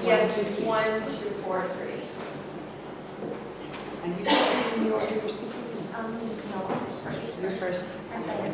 Yes, 1, 2, 4, 3. And you said in the order you're speaking? No, first. You're first. And second.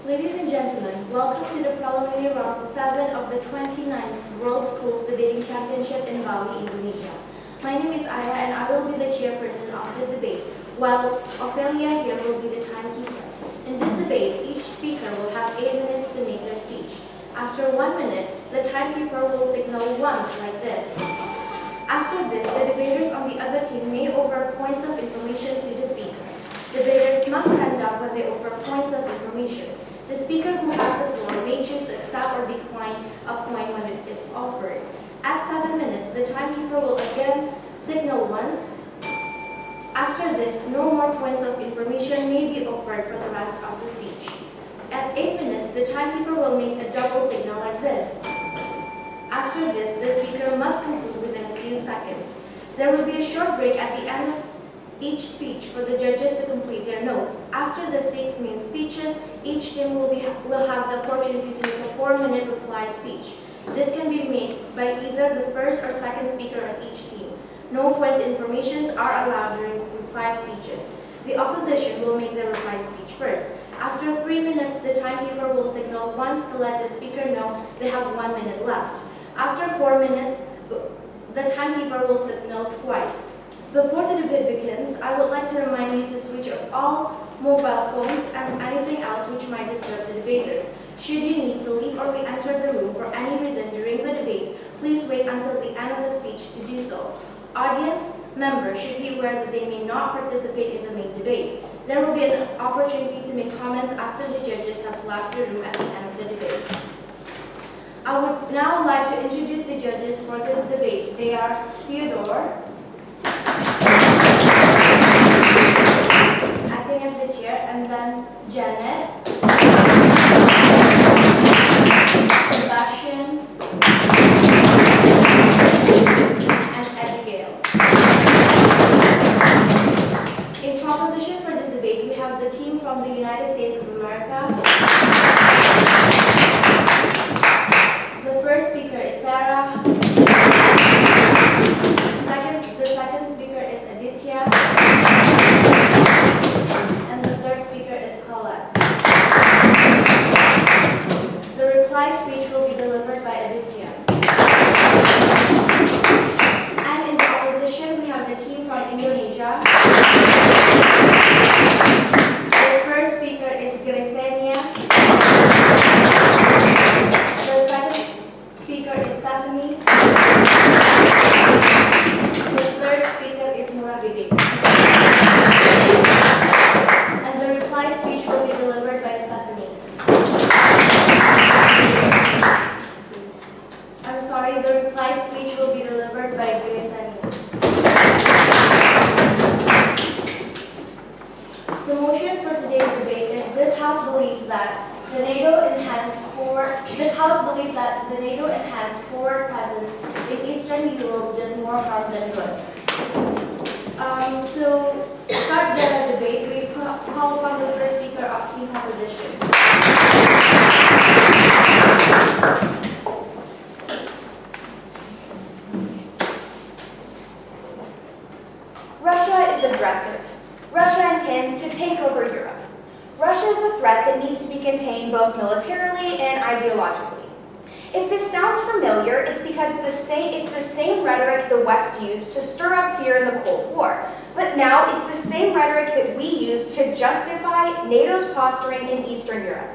Ladies and gentlemen, welcome to the preliminary round 7 of the 29th World Schools Debating Championship in Bali, Indonesia. My name is Aya and I will be the chairperson of this debate, while Ophelia here will be the timekeeper. In this debate, each speaker will have 8 minutes to make their speech. After 1 minute, the timekeeper will signal once like this. After this, the debaters on the other team may offer points of information to the speaker. Debaters must stand up when they offer points of information. The speaker who has the floor may choose to accept or decline a point when it is offered. At 7 minutes, the timekeeper will again signal once. After this, no more points of information may be offered for the rest of the speech. At 8 minutes, the timekeeper will make a double signal like this. After this, the speaker must conclude within a few seconds. There will be a short break at the end of each speech for the judges to complete their notes. After the 6 main speeches, each team will have the opportunity to make a 4-minute reply speech. This can be made by either the first or second speaker on each team. No points informations are allowed during reply speeches. The opposition will make the reply speech first. After 3 minutes, the timekeeper will signal once to let the speaker know they have 1 minute left. After 4 minutes, the timekeeper will signal twice. Before the debate begins, I would like to remind you to switch off all mobile phones and anything else which might disturb the debaters. Should you need to leave or re-enter the room for any reason during the debate, please wait until the end of the speech to do so. Audience members should be aware that they may not participate in the main debate. There will be an opportunity to make comments after the judges have left the room at the end of the debate. I would now like to introduce the judges for this debate. They are Theodore, acting as the chair, and then Janet, Sebastian, and Abigail. In proposition for this debate, we have the team from the United States of America. The first speaker is Sarah. The second speaker is Aditya. And the third speaker is Colette. The reply speech will be delivered by Aditya. And in the opposition, we have the team from Indonesia. The first speaker is Gresenia. The second speaker is Stephanie. The third speaker is Murabidi. And the reply speech will be delivered by Stephanie. I'm sorry, the reply speech will be delivered by Gresenia. The motion for today's debate is this House believes that the NATO enhanced forward presence in Eastern Europe does more harm than good. To start the debate, we call upon the first speaker of team opposition. Russia is aggressive. Russia intends to take over Europe. Russia is a threat that needs to be contained both militarily and ideologically. If this sounds familiar, it's because it's the same rhetoric the West used to stir up fear in the Cold War. But now it's the same rhetoric that we use to justify NATO's posturing in Eastern Europe.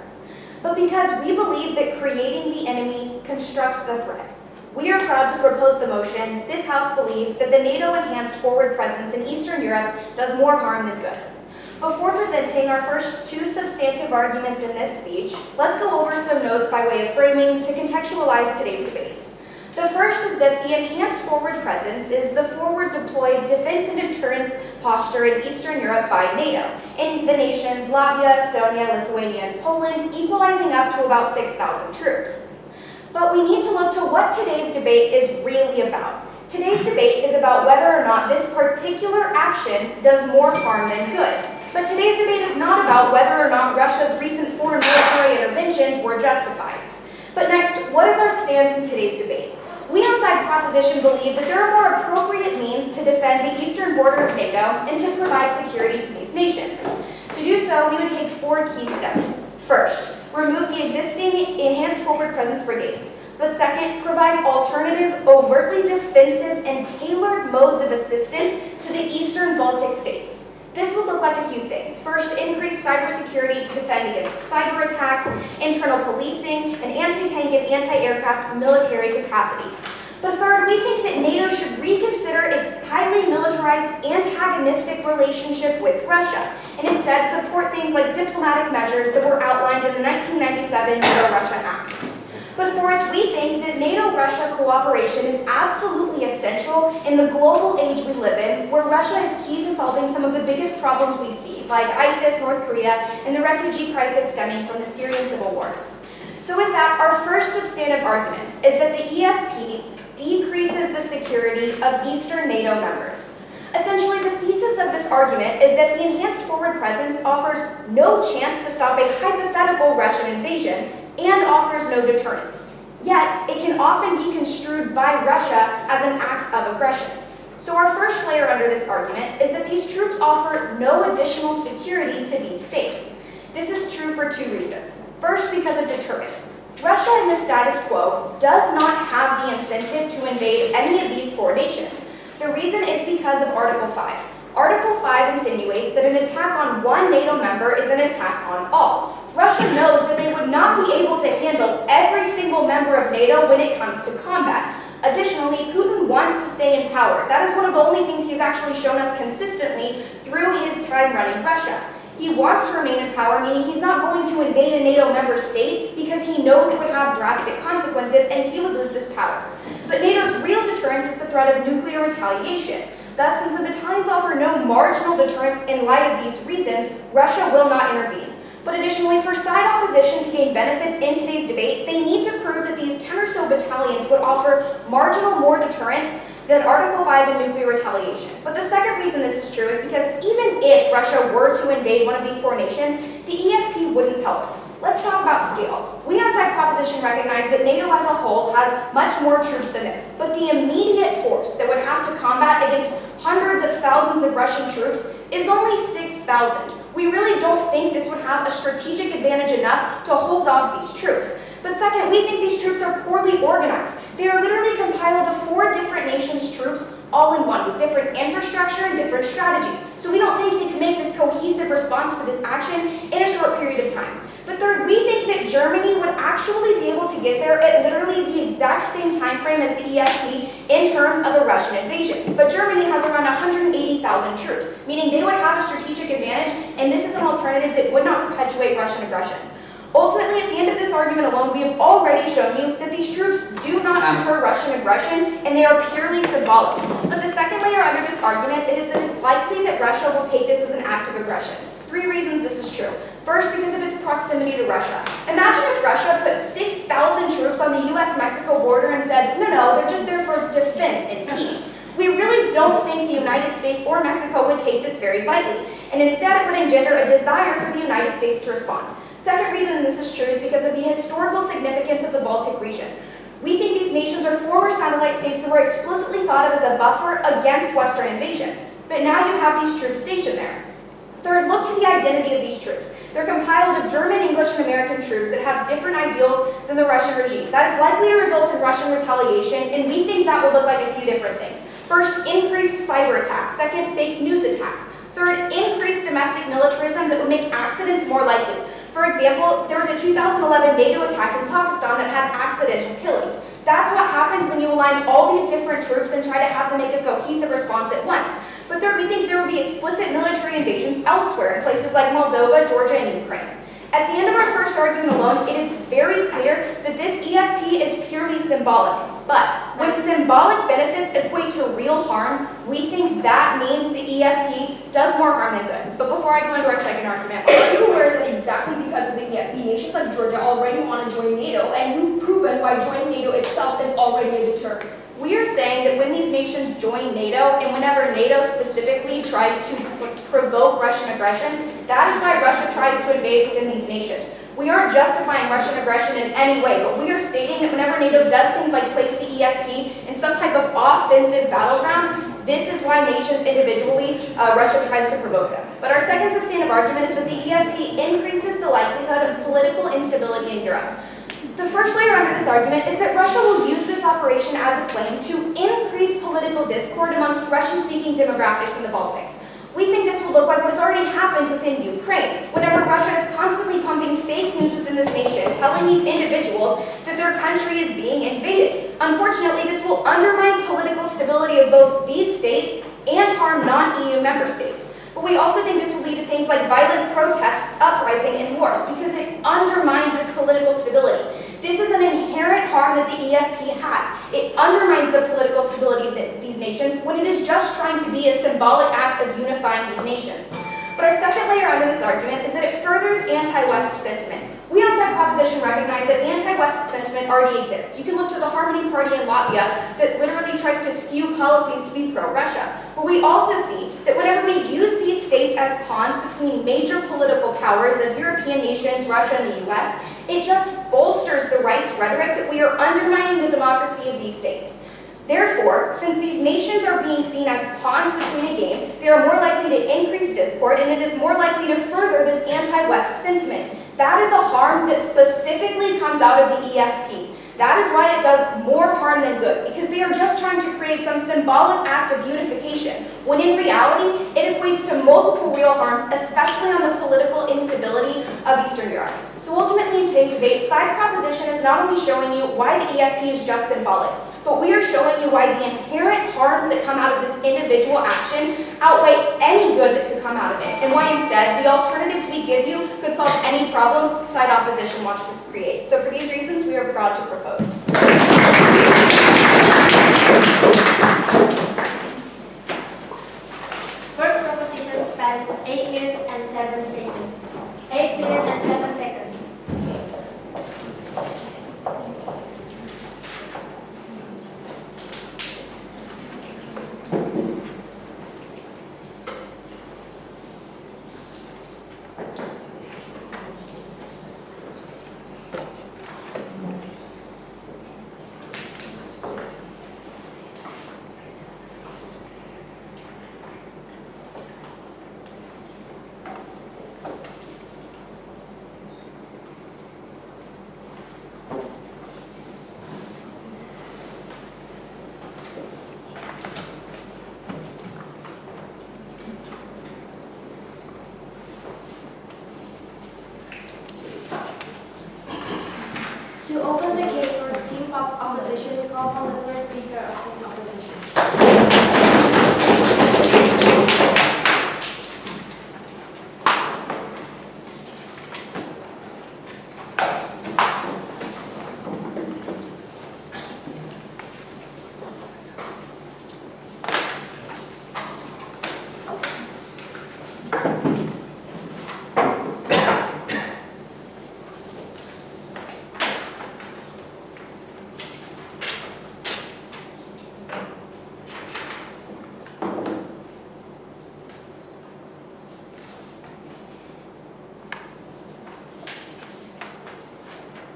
But because we believe that creating the enemy constructs the threat, we are proud to propose the motion. This House believes that the NATO enhanced forward presence in Eastern Europe does more harm than good. Before presenting our first two substantive arguments in this speech, let's go over some notes by way of framing to contextualize today's debate. The first is that the enhanced forward presence is the forward deployed defense and deterrence posture in Eastern Europe by NATO, in the nations Latvia, Estonia, Lithuania, and Poland, equalizing up to about 6,000 troops. But we need to look to what today's debate is really about. Today's debate is about whether or not this particular action does more harm than good. But today's debate is not about whether or not Russia's recent foreign military interventions were justified. But next, what is our stance in today's debate? We on side proposition believe that there are more appropriate means to defend the eastern border of NATO and to provide security to these nations. To do so, we would take 4 key steps. First, remove the existing enhanced forward presence brigades. But second, provide alternative, overtly defensive, and tailored modes of assistance to the eastern Baltic states. This would look like a few things. First, increase cybersecurity to defend against cyber attacks, internal policing, and anti-tank and anti-aircraft military capacity. But third, we think that NATO should reconsider its highly militarized, antagonistic relationship with Russia, and instead support things like diplomatic measures that were outlined in the 1997 NATO-Russia Act. But fourth, we think that NATO-Russia cooperation is absolutely essential in the global age we live in, where Russia is key to solving some of the biggest problems we see, like ISIS, North Korea, and the refugee crisis stemming from the Syrian civil war. So with that, our first substantive argument is that the EFP decreases the security of Eastern NATO members. Essentially, the thesis of this argument is that the enhanced forward presence offers no chance to stop a hypothetical Russian invasion and offers no deterrence. Yet, it can often be construed by Russia as an act of aggression. So our first layer under this argument is that these troops offer no additional security to these states. This is true for two reasons. First, because of deterrence. Russia in the status quo does not have the incentive to invade any of these four nations. The reason is because of Article 5. Article 5 insinuates that an attack on one NATO member is an attack on all. Russia knows that they would not be able to handle every single member of NATO when it comes to combat. Additionally, Putin wants to stay in power. That is one of the only things he's actually shown us consistently through his time running Russia. He wants to remain in power, meaning he's not going to invade a NATO member state because he knows it would have drastic consequences and he would lose this power. But NATO's real deterrence is the threat of nuclear retaliation. Thus, since the battalions offer no marginal deterrence in light of these reasons, Russia will not intervene. But additionally, for side opposition to gain benefits in today's debate, they need to prove that these 10 or so battalions would offer marginal more deterrence than Article 5 and nuclear retaliation. But the second reason this is true is because even if Russia were to invade one of these four nations, the EFP wouldn't help. Let's talk about scale. We on side proposition recognize that NATO as a whole has much more troops than this, but the immediate force that would have to combat against hundreds of thousands of Russian troops is only 6,000. We really don't think this would have a strategic advantage enough to hold off these troops. But second, we think these troops are poorly organized. They are literally compiled of 4 different nations' troops all in one, with different infrastructure and different strategies. So we don't think they can make this cohesive response to this action in a short period of time. But third, we think that Germany would actually be able to get there at literally the exact same time frame as the EFP in terms of a Russian invasion. But Germany has around 180,000 troops, meaning they would have a strategic advantage, and this is an alternative that would not perpetuate Russian aggression. Ultimately, at the end of this argument alone, we have already shown you that these troops do not deter Russian aggression, and they are purely symbolic. But the second layer under this argument is that it's likely that Russia will take this as an act of aggression. 3 reasons this is true. First, because of its proximity to Russia. Imagine if Russia put 6,000 troops on the US-Mexico border and said, no, they're just there for defense and peace. We really don't think the United States or Mexico would take this very lightly, and instead it would engender a desire for the United States to respond. Second reason this is true is because of the historical significance of the Baltic region. We think these nations are former satellite states that were explicitly thought of as a buffer against Western invasion. But now you have these troops stationed there. Third, look to the identity of these troops. They're compiled of German, English, and American troops that have different ideals than the Russian regime. That is likely to result in Russian retaliation, and we think that will look like a few different things. First, increased cyber attacks. Second, fake news attacks. Third, increased domestic militarism that would make accidents more likely. For example, there was a 2011 NATO attack in Pakistan that had accidental killings. That's what happens when you align all these different troops and try to have them make a cohesive response at once. But third, we think there will be explicit military invasions elsewhere in places like Moldova, Georgia, and Ukraine. At the end of our first argument alone, it is very clear that this EFP is purely symbolic. But when symbolic benefits equate to real harms, we think that means the EFP does more harm than good. But before I go into our second argument, Are you aware that exactly because of the EFP, nations like Georgia already want to join NATO, and you've proven why joining NATO itself is already a deterrent? we are saying that when these nations join NATO, and whenever NATO specifically tries to provoke Russian aggression, that is why Russia tries to invade within these nations. We aren't justifying Russian aggression in any way, but we are stating that whenever NATO does things like place the EFP in some type of offensive battleground, this is why nations individually, Russia tries to provoke them. But our second substantive argument is that the EFP increases the likelihood of political instability in Europe. The first layer under this argument is that Russia will use this operation as a claim to increase political discord amongst Russian-speaking demographics in the Baltics. We think this will look like what has already happened within Ukraine, whenever Russia is constantly pumping fake news within this nation, telling these individuals that their country is being invaded. Unfortunately, this will undermine political stability of both these states and harm non-EU member states. But we also think this will lead to things like violent protests, uprising, and wars, because it undermines this political stability. This is an inherent harm that the EFP has. It undermines the political stability of these nations when it is just trying to be a symbolic act of unifying these nations. But our second layer under this argument is that it furthers anti-West sentiment. We on Side Proposition recognize that anti-West sentiment already exists. You can look to the Harmony Party in Latvia that literally tries to skew policies to be pro-Russia. But we also see that whenever we use these states as pawns between major political powers of European nations, Russia, and the US, it just bolsters the right's rhetoric that we are undermining the democracy of these states. Therefore, since these nations are being seen as pawns between a game, they are more likely to increase discord, and it is more likely to further this anti-West sentiment. That is a harm that specifically comes out of the EFP. That is why it does more harm than good, because they are just trying to create some symbolic act of unification, when in reality, it equates to multiple real harms, especially on the political instability of Eastern Europe. So ultimately, in today's debate, side proposition is not only showing you why the EFP is just symbolic, but we are showing you why the inherent harms that come out of this individual action outweigh any good that could come out of it, and why instead the alternatives we give you could solve any problems side opposition wants to create. So for these reasons, we are proud to propose. First proposition spent 8 minutes and 7 seconds. 8 minutes and 7 seconds. To open the case for team opposition, we call on the first speaker of team opposition.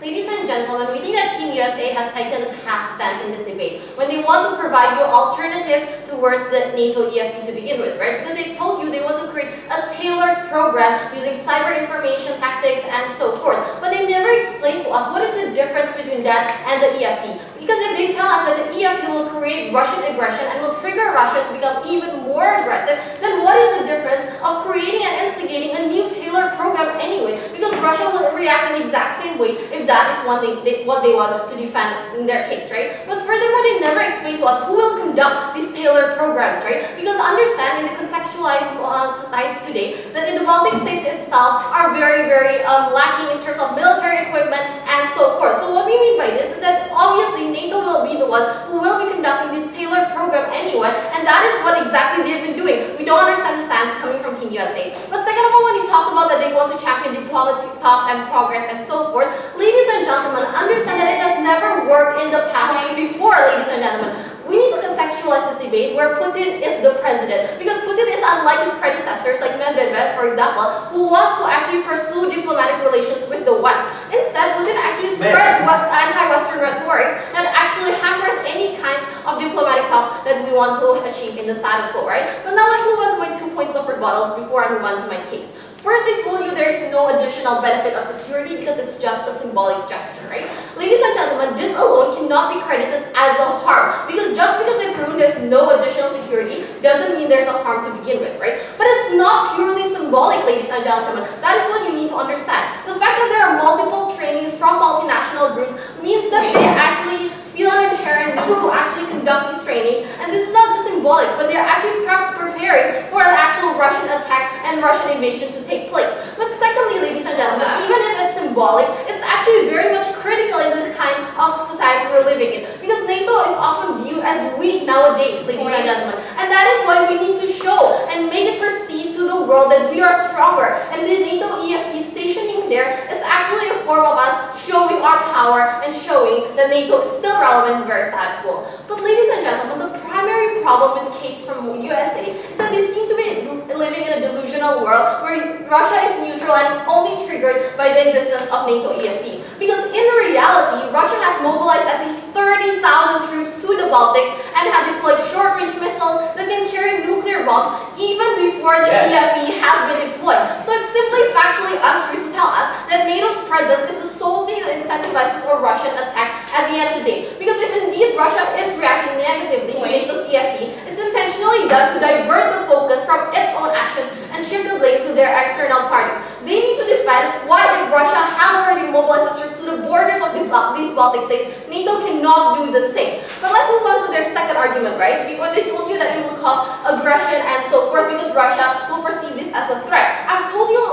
Ladies and gentlemen, we think that Team USA has taken a half stance in this debate when they want to provide you alternatives towards the NATO EFP to begin with, right? Because they told you they want to create a tailored program using cyber information tactics and so forth. But they never explained to us what is the difference between that and the EFP. Because if they tell us that the EFP will create Russian aggression and will trigger Russia to become even more aggressive, then what is the difference of creating and instigating a new tailored program anyway? Because Russia will react in the exact same way if that is what they want to defend in their case, right? But furthermore, they never explain to us who will conduct these tailored programs, right? Because understand in the contextualized society today that in the Baltic states itself are very, very lacking in terms of military equipment and so forth. So what we mean by this is that obviously NATO will be the one who will be conducting this tailored program anyway, and that is what exactly they've been doing. We don't understand the stance coming from Team USA. But second of all, when he talked about that they want to champion diplomatic talks and progress and so forth, ladies and gentlemen, understand that it has never worked in the past before, ladies and gentlemen. We need to contextualize this debate where Putin is the president, because Putin is unlike his predecessors like Medvedev, for example, who wants to actually pursue diplomatic relations with the West. Instead, Putin actually spreads anti-Western rhetoric that actually hampers any kinds of diplomatic talks that we want to achieve in the status quo, right? But now let's move on to my 2 points of rebuttals before I move on to my case. First, they told you there's no additional benefit of security because it's just a symbolic gesture, right? Ladies and gentlemen, this alone cannot be credited as a harm, because just because they've proven there's no additional security doesn't mean there's a harm to begin with, right? But it's not purely symbolic, ladies and gentlemen. That is what you need to understand. The fact that there are multiple trainings from multinational groups means that they actually feel an inherent need to actually conduct these trainings, and this is not just symbolic, but they're actually preparing for an actual Russian attack and Russian invasion to take place. But secondly, ladies and gentlemen, even if it's symbolic, it's actually very much critical in the kind of society we're living in, because NATO is often viewed as weak nowadays, ladies and gentlemen, and that is why we need to show and make it perceived to the world that we are stronger, and the NATO EFP stationing there is actually a form of us showing our power and showing that NATO is still relevant in very status quo. But ladies and gentlemen, the primary problem with the case from USA is that they seem to be living in a delusional world where Russia is neutral and is only triggered by the existence of NATO EFP. Because in reality, Russia has mobilized at least 30,000 troops to the Baltics and have deployed short-range missiles that can carry nuclear bombs even before the EFE has been deployed. So it's simply factually untrue to tell us that NATO's presence is the sole thing that incentivizes a Russian attack at the end of the day. Because if indeed Russia is reacting negatively to NATO's EFE, it's intentionally done to divert the focus from its own actions and shift the blame to their external parties. They need to defend why, if Russia has already mobilized its troops to the borders of these Baltic states, NATO cannot do the same. But let's move on to their second argument, right? When they told you that it will cause aggression and so forth because Russia will perceive this as a threat. I've told you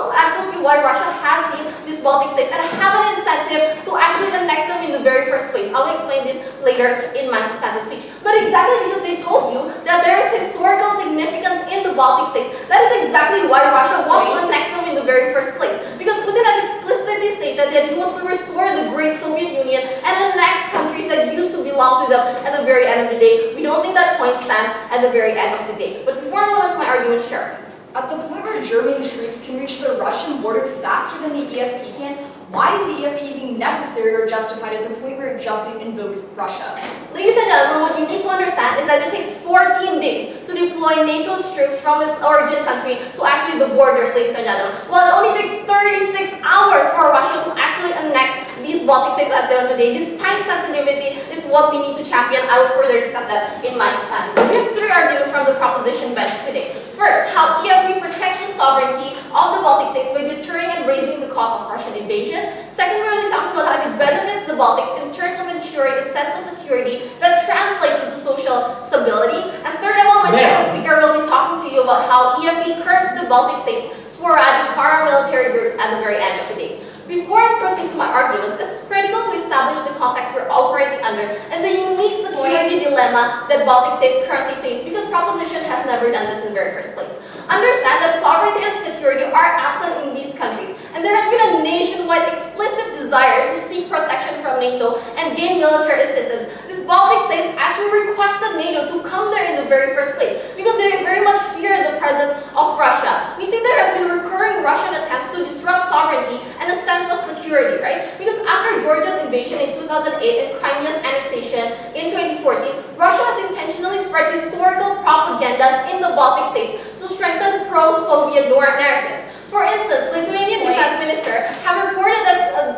why Russia has seen these Baltic states and have an incentive to actually annex them in the very first place. I will explain this later in my substantive speech. But exactly because they told you that there is historical significance in the Baltic states, that is exactly why Russia wants to annex them in the very first place. Because Putin has explicitly stated that he wants to restore the great Soviet Union and annex countries that used to belong to them at the very end of the day. We don't think that point stands at the very end of the day. But before I move on to my argument, sure. At the point where German troops can reach the Russian border faster than the EFP can, why is the EFP even necessary or justified at the point where it justly invokes Russia? Ladies and gentlemen, what you need to understand is that it takes 14 days to deploy NATO's troops from its origin country to actually the borders, ladies and gentlemen. While it only takes 36 hours for Russia to actually annex these Baltic states at the end of the day. This time sensitivity is what we need to champion. I will further discuss that in my substantive. We have three arguments from the proposition bench today. First, how EFP protects the sovereignty of the Baltic states by deterring and raising the cost of Russian invasion. Second, we're really talking about how it benefits the Baltics in terms of ensuring a sense of security that translates into social stability. And third of all, my second speaker will be talking to you about how EFP curbs the Baltic states' sporadic paramilitary groups at the very end of the day. Before I proceed to my arguments, it's critical to establish the context we're operating under and the unique security dilemma that Baltic states currently face, because proposition has never done this in the very first place. Understand that sovereignty and security are absent in these countries, and there has been a nationwide explicit desire to seek protection from NATO and gain military assistance. These Baltic states actually requested NATO to come there in the very first place because they very much fear the presence of Russia. We see there has been recurring Russian attempts to disrupt sovereignty and a sense of security, right? Because after Georgia's invasion in 2008 and Crimea's annexation in 2014, Russia has intentionally spread historical propagandas in the Baltic states to strengthen pro-Soviet narratives. For instance, Lithuanian defense minister have reported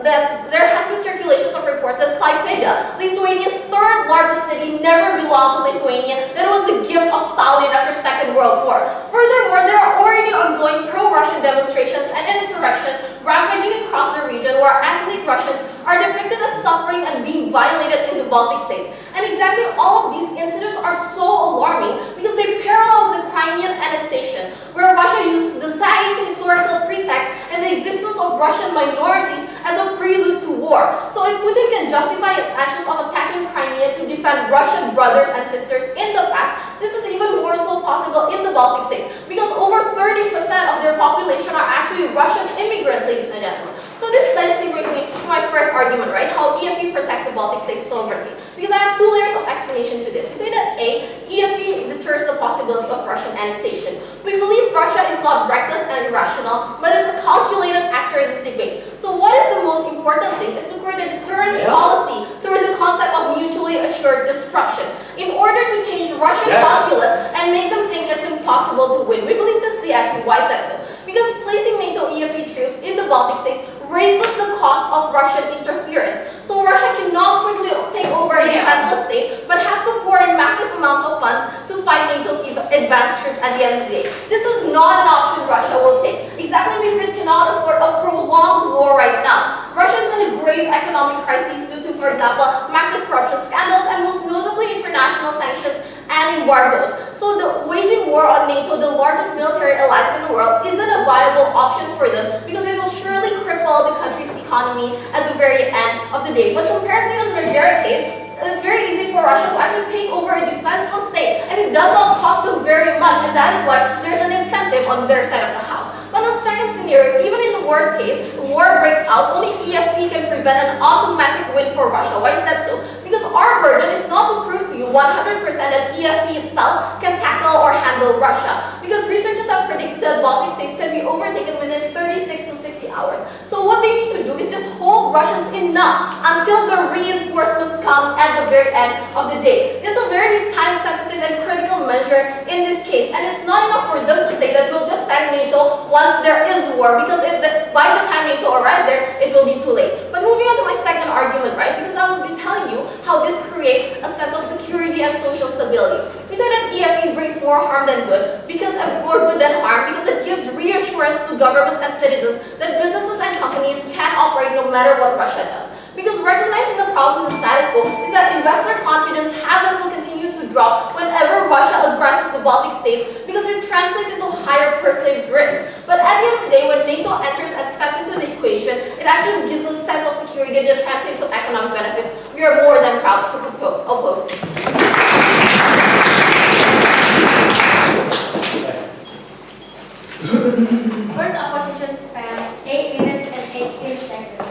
that there has been circulations of reports that Klaipėda, Lithuania's third largest city, never belonged to Lithuania, that it was the gift of Stalin after Second World War. Furthermore, there are already ongoing pro-Russian demonstrations and insurrections rampaging across the region where ethnic Russians are depicted as suffering and being violated in the Baltic states. And exactly all of these incidents are so alarming because they parallel the Crimean annexation, where Russia uses the same historical pretext and the existence of Russian minorities as a prelude to war. So if Putin can justify its actions of attacking Crimea to defend Russian brothers and sisters in the past, this is even more so possible in the Baltic states, because over 30% of their population are actually Russian immigrants, ladies and gentlemen. So this nicely brings me to my first argument, right? How EFP protects the Baltic states' sovereignty. Because I have two layers of explanation to this. We say that A, EFP deters the possibility of Russian annexation. We believe Russia is not reckless and irrational, but is a calculated actor in this debate. So what is the most important thing is to create a deterrence policy through the concept of mutually assured destruction. In order to change Russian calculus and make them think it's impossible to win. We believe this is the EFP. Why is that so? Because placing NATO EFP troops in the Baltic states raises the cost of Russian interference. So Russia cannot quickly take over a defenseless state, but has to pour in massive amounts of funds to fight NATO's advanced troops at the end of the day. This is not an option Russia will take, exactly because it cannot afford a prolonged war right now. Russia is in a grave economic crisis due to, for example, massive corruption scandals and most notably international sanctions and embargoes. So the waging war on NATO, the largest military alliance in the world, isn't a viable option for them because it will surely cripple the country's economy at the very end of the day. But comparison in their case, it's very easy for Russia to actually take over a defenseless state, and it does not cost them very much, and that is why there's an incentive on their side of the house. But in the second scenario, even in the worst case, the war breaks out, only EFP can prevent an automatic win for Russia. Why is that so? Because our burden is not to prove to you 100% that EFP itself can tackle or handle Russia. Because researchers have predicted that Baltic states can be overtaken within 36 to 60 hours. So what they need to do is just hold Russians enough until the reinforcements come at the very end of the day. It's a very time-sensitive and critical measure in this case, and it's not enough for them to say that we'll just send NATO once there is war, because by the time NATO arrives there, it will be too late. But moving on to my second argument, right, because I will be telling you how this creates a sense of security and social stability. We said that EFP brings more harm than good, more good than harm, because it gives reassurance to governments and citizens that businesses and companies can operate no matter what Russia does. Because recognizing the problem with the status quo is that investor confidence has and will continue to drop whenever Russia aggresses the Baltic states, because it translates into higher perceived risk. But at the end of the day, when NATO enters and steps into the equation, it actually gives a sense of security that translates into economic benefits we are more than proud to oppose. First opposition span 8 minutes and 18 seconds.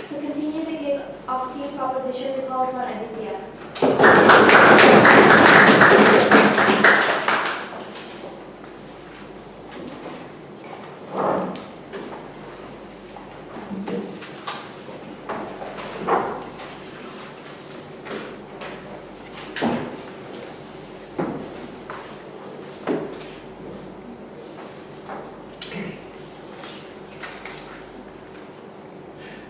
To continue the case of team proposition, we call upon Aditya.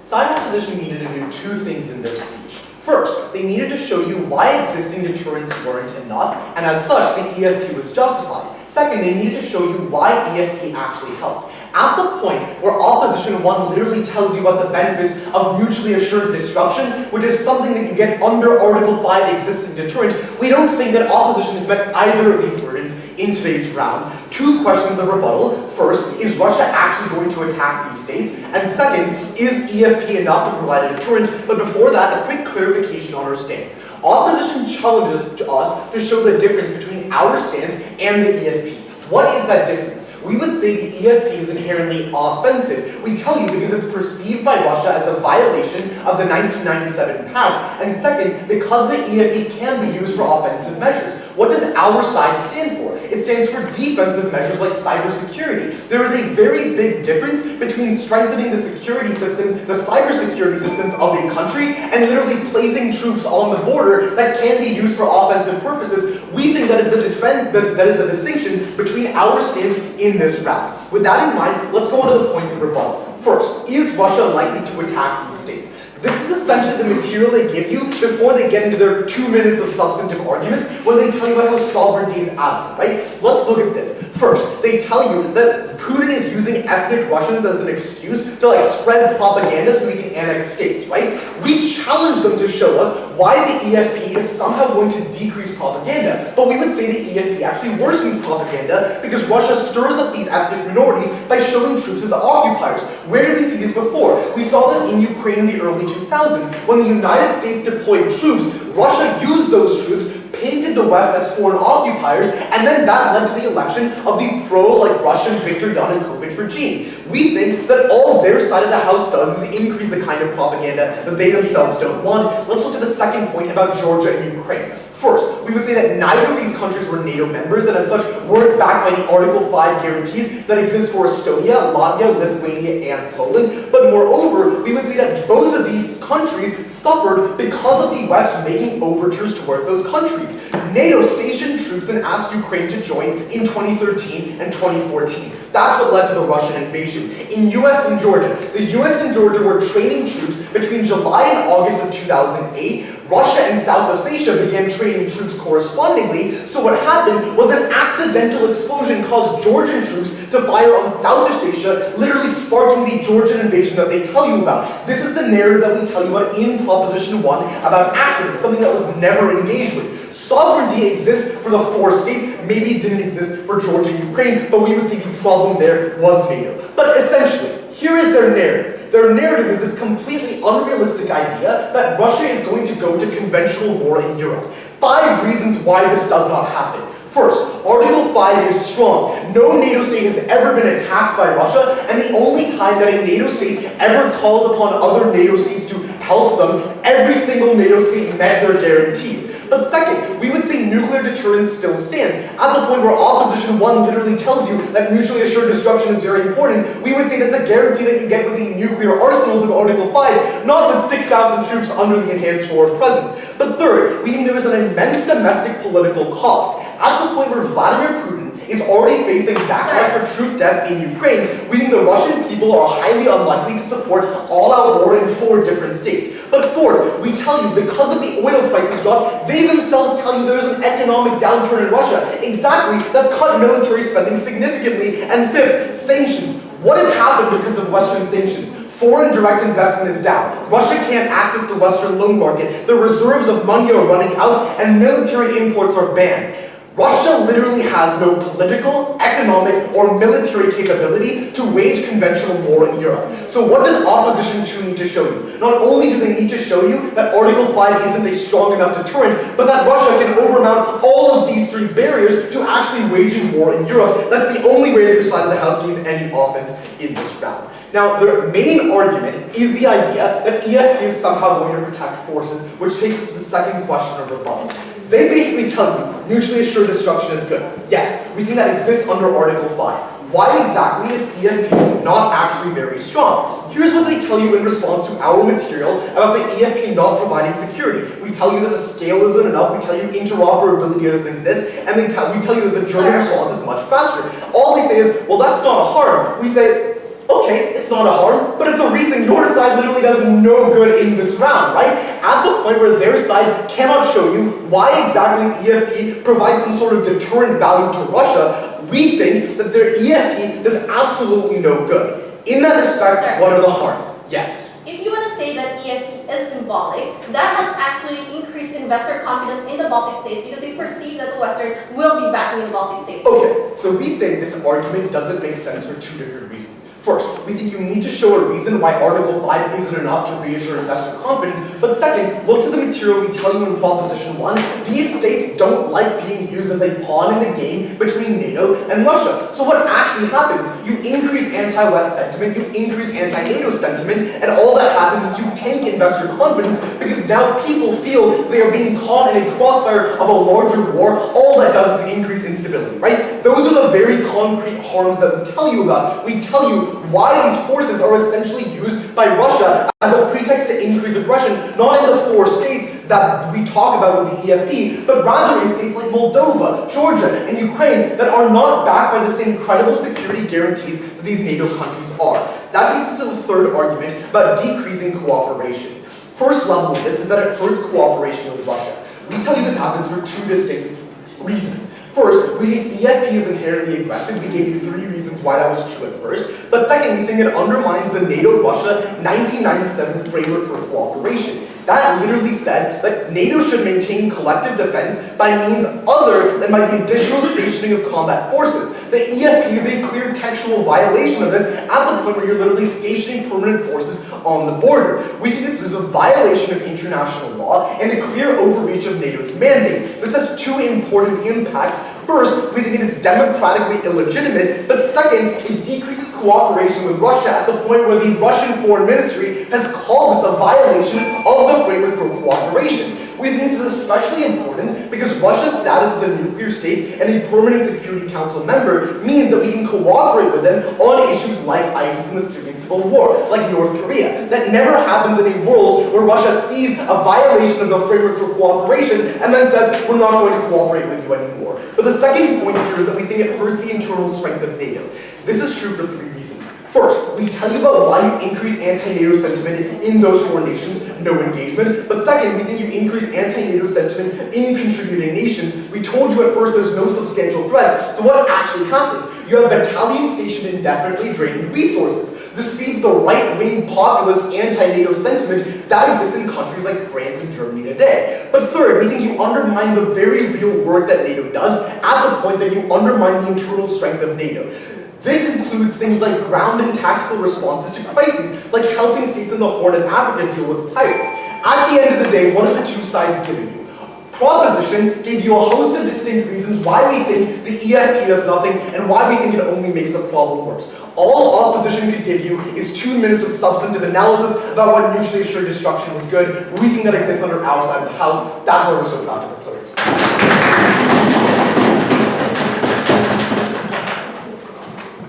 Side opposition needed to do two things in their speech. First, they needed to show you why existing deterrents weren't enough, and as such, the EFP was justified. Second, they needed to show you why EFP actually helped. At the point where opposition 1 literally tells you about the benefits of mutually assured destruction, which is something that you get under Article 5 existing deterrent, we don't think that opposition has met either of these burdens in today's round. Two questions of rebuttal. First, is Russia actually going to attack these states? And second, is EFP enough to provide a deterrent? But before that, a quick clarification on our stance. Opposition challenges us to show the difference between our stance and the EFP. What is that difference? We would say the EFP is inherently offensive. We tell you because it's perceived by Russia as a violation of the 1997 pact. And second, because the EFP can be used for offensive measures. What does our side stand for? It stands for defensive measures like cybersecurity. There is a very big difference between strengthening the security systems, the cybersecurity systems of a country, and literally placing troops on the border that can be used for offensive purposes. We think that is the distinction between our stance in this round. With that in mind, let's go on to the points of rebuttal. First, is Russia likely to attack these states? This is essentially the material they give you before they get into their 2 minutes of substantive arguments when they tell you about how sovereignty is absent, right? Let's look at this. First, they tell you that Putin is using ethnic Russians as an excuse to spread propaganda so he can annex states, right? We challenge them to show us why the EFP is somehow going to decrease propaganda, but we would say the EFP actually worsens propaganda because Russia stirs up these ethnic minorities by showing troops as occupiers. Where did we see this before? We saw this in Ukraine in the early 2000s. When the United States deployed troops, Russia used those troops, painted the West as foreign occupiers, and then that led to the election of the pro-Russian Viktor Yanukovych regime. We think that all their side of the house does is increase the kind of propaganda that they themselves don't want. Let's look at the second point about Georgia and Ukraine. First, we would say that neither of these countries were NATO members, and as such, weren't backed by the Article 5 guarantees that exist for Estonia, Latvia, Lithuania, and Poland. But moreover, we would say that both of these countries suffered because of the West making overtures towards those countries. NATO stationed troops and asked Ukraine to join in 2013 and 2014. That's what led to the Russian invasion. In US and Georgia, the US and Georgia were training troops between July and August of 2008. Russia and South Ossetia began training troops correspondingly, so what happened was an accidental explosion caused Georgian troops to fire on South Ossetia, literally sparking the Georgian invasion that they tell you about. This is the narrative that we tell you about in Proposition 1 about accidents, something that was never engaged with. Sovereignty exists for the 4 states, maybe it didn't exist for Georgia and Ukraine, but we would say the problem there was NATO. But essentially, here is their narrative. Their narrative is this completely unrealistic idea that Russia is going to go to conventional war in Europe. 5 reasons why this does not happen. First, Article 5 is strong. No NATO state has ever been attacked by Russia, and the only time that a NATO state ever called upon other NATO states to help them, every single NATO state met their guarantees. But second, we would say nuclear deterrence still stands. At the point where Opposition 1 literally tells you that mutually assured destruction is very important, we would say that's a guarantee that you get with the nuclear arsenals of Article 5, not with 6,000 troops under the enhanced forward presence. But third, we think there is an immense domestic political cost. At the point where Vladimir Putin is already facing backlash for troop death in Ukraine, we think the Russian people are highly unlikely to support all-out war in 4 different states. But fourth, we tell you, because of the oil prices drop, they themselves tell you there's an economic downturn in Russia. Exactly, that's cut military spending significantly. And fifth, sanctions. What has happened because of Western sanctions? Foreign direct investment is down. Russia can't access the Western loan market. The reserves of money are running out, and military imports are banned. Russia literally has no political, economic, or military capability to wage conventional war in Europe. So what does Opposition 2 need to show you? Not only do they need to show you that Article 5 isn't a strong enough deterrent, but that Russia can overmount all of these 3 barriers to actually waging war in Europe. That's the only way the side of the House gains any offense in this round. Now, their main argument is the idea that EFP is somehow going to protect forces, which takes us to the second question of rebuttal. They basically tell you mutually assured destruction is good. Yes, we think that exists under Article 5. Why exactly is EFP not actually very strong? Here's what they tell you in response to our material about the EFP not providing security. We tell you that the scale isn't enough, we tell you interoperability doesn't exist, and we tell you that the German response is much faster. All they say is, well, that's not a harm. We say, okay, it's not a harm, but it's a reason your side literally does no good in this round, right? At the point where their side cannot show you why exactly EFP provides some sort of deterrent value to Russia, we think that their EFP does absolutely no good. In that respect, what are the harms? Yes? If you want to say that EFP is symbolic, that has actually increased investor confidence in the Baltic states because they perceive that the Western will be backing the Baltic states. Okay, so we say this argument doesn't make sense for 2 different reasons. First, we think you need to show a reason why Article 5 isn't enough to reassure investor confidence. But second, look to the material we tell you in Proposition 1. These states don't like being used as a pawn in the game between NATO and Russia. So what actually happens? You increase anti-West sentiment, you increase anti-NATO sentiment, and all that happens is you tank investor confidence because now people feel they are being caught in a crossfire of a larger war. All that does is increase instability, right? Those are the very concrete harms that we tell you about. We tell you why these forces are essentially used by Russia as a pretext to increase aggression, not in the 4 states that we talk about with the EFP, but rather in states like Moldova, Georgia, and Ukraine that are not backed by the same credible security guarantees that these NATO countries are. That takes us to the third argument about decreasing cooperation. First level of this is that it hurts cooperation with Russia. We tell you this happens for 2 distinct reasons. First, we think EFP is inherently aggressive. We gave you 3 reasons why that was true at first. But second, we think it undermines the NATO-Russia 1997 framework for cooperation. That literally said that NATO should maintain collective defense by means other than by the additional stationing of combat forces. The EFP is a clear textual violation of this at the point where you're literally stationing permanent forces on the border. We think this is a violation of international law and a clear overreach of NATO's mandate. This has 2 important impacts. First, we think it is democratically illegitimate, but second, it decreases cooperation with Russia at the point where the Russian Foreign Ministry has called this a violation of the framework for cooperation. We think this is especially important because Russia's status as a nuclear state and a permanent Security Council member means that we can cooperate with them on issues like ISIS and the Syrian civil war, like North Korea. That never happens in a world where Russia sees a violation of the framework for cooperation and then says, we're not going to cooperate with you anymore. But the second point here is that we think it hurts the internal strength of NATO. This is true for 3 reasons. First, we tell you about why you increase anti-NATO sentiment in those 4 nations, no engagement. But second, we think you increase anti-NATO sentiment in contributing nations. We told you at first there's no substantial threat, so what actually happens? You have battalions stationed indefinitely draining resources. This feeds the right-wing populist anti-NATO sentiment that exists in countries like France and Germany today. But third, we think you undermine the very real work that NATO does at the point that you undermine the internal strength of NATO. This includes things like ground and tactical responses to crises, like helping states in the Horn of Africa deal with pirates. At the end of the day, what are the 2 sides giving you? Proposition gave you a host of distinct reasons why we think the EFP does nothing and why we think it only makes the problem worse. All opposition could give you is 2 minutes of substantive analysis about what mutually assured destruction was good. We think that exists under our side of the house. That's why we're so proud to propose.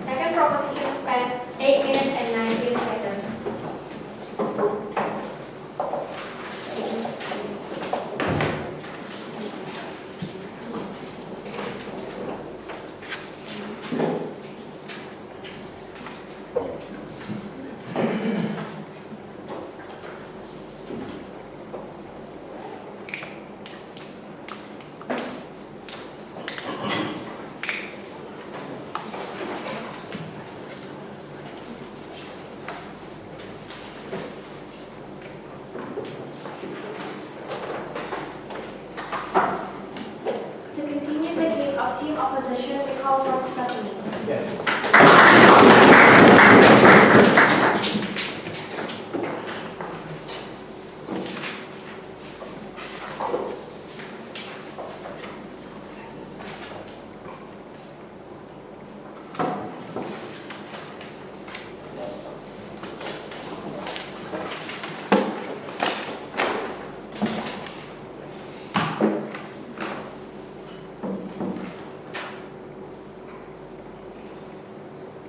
Second proposition spans 8 minutes and 19 seconds. To continue the case of team opposition, we call for Stephanie.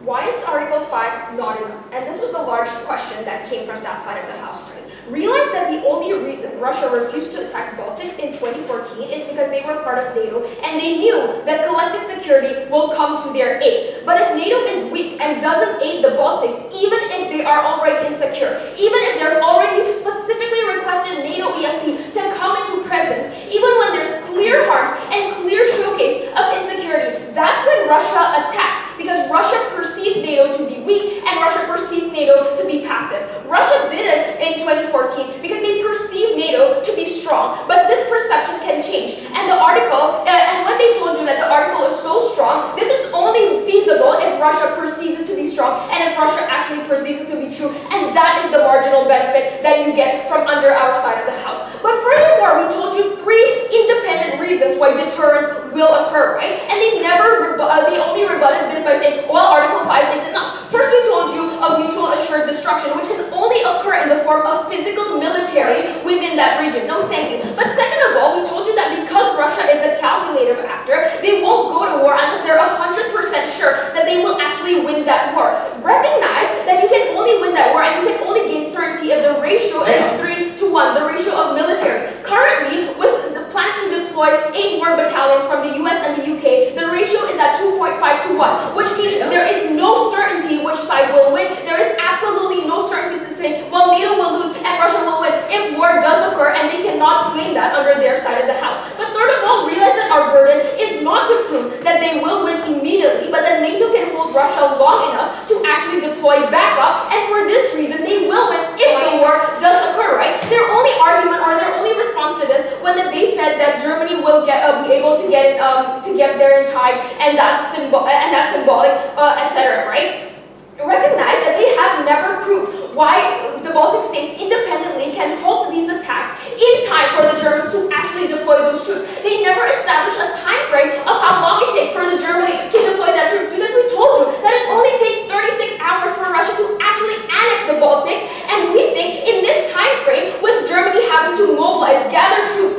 Why is Article 5 not enough? And this was the large question that came from that side of the house, right? Realize that the only reason Russia refused to attack Baltics in 2014 is because they were part of NATO and they knew that collective security will come to their aid. But if NATO is weak and doesn't aid the Baltics, even if they are already insecure, even if they're already specifically requested NATO EFP to come into presence, even when there's clear harms and clear showcase of insecurity, that's when Russia attacks. Because Russia perceives NATO to be weak and Russia perceives NATO to be passive. Russia did it in 2014 because they perceive NATO to be strong, but this perception can change. And the article, and when they told you that the article is so strong, this is only feasible if Russia perceives it to be strong and if Russia actually perceives it to be true, and that is the marginal benefit that you get from under our side of the house. But furthermore, we told you 3 independent reasons why deterrence will occur, right? And they only rebutted this by saying, well, Article 5 is enough. First, we told you of mutual assured destruction, which can only occur in the form of physical military within that region. No, thank you. But second of all, we told you that because Russia is a calculative actor, they won't go to war unless they're 100% sure that they will actually win that war. Recognize that you can only win that war and you can only gain certainty if the ratio is 3 to 1, the ratio of military. Currently, with the plans to deploy 8 more battalions from the US and the UK, the ratio is at 2.5 to 1, which means there is no certainty which side will win. There is absolutely no certainty to say, well, NATO will lose and Russia will win if war does occur, and they cannot claim that under their side of the house. But third of all, realize that our burden is not to prove that they will win immediately, but that NATO can hold Russia long enough to actually deploy backup, and for this reason, they will win if the war does occur, right? Their only argument or their only response to this when they said that Germany will be able to get there in time, and that's symbolic, etc., right? Recognize that they have never proved why the Baltic states independently can halt these attacks in time for the Germans to actually deploy those troops. They never established a time frame of how long it takes for the Germans to deploy that troops, because we told you that it only takes 36 hours for Russia to actually annex the Baltics, and we think in this time frame, with Germany having to mobilize, gather troops,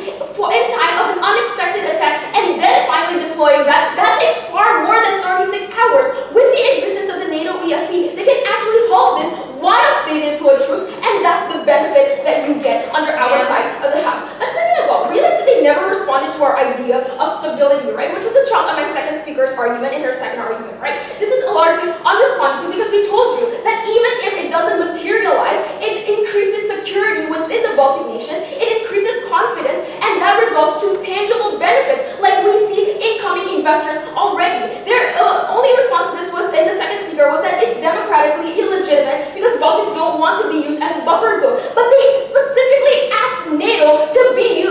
to our idea of stability, right? Which is the chunk of my second speaker's argument in her second argument, right? This is largely unresponded to because we told you that even if it doesn't materialize, it increases security within the Baltic nations, it increases confidence, and that results to tangible benefits like we see incoming investors already. Their only response to this was, in the second speaker, was that it's democratically illegitimate because Baltics don't want to be used as a buffer zone. But they specifically asked NATO to be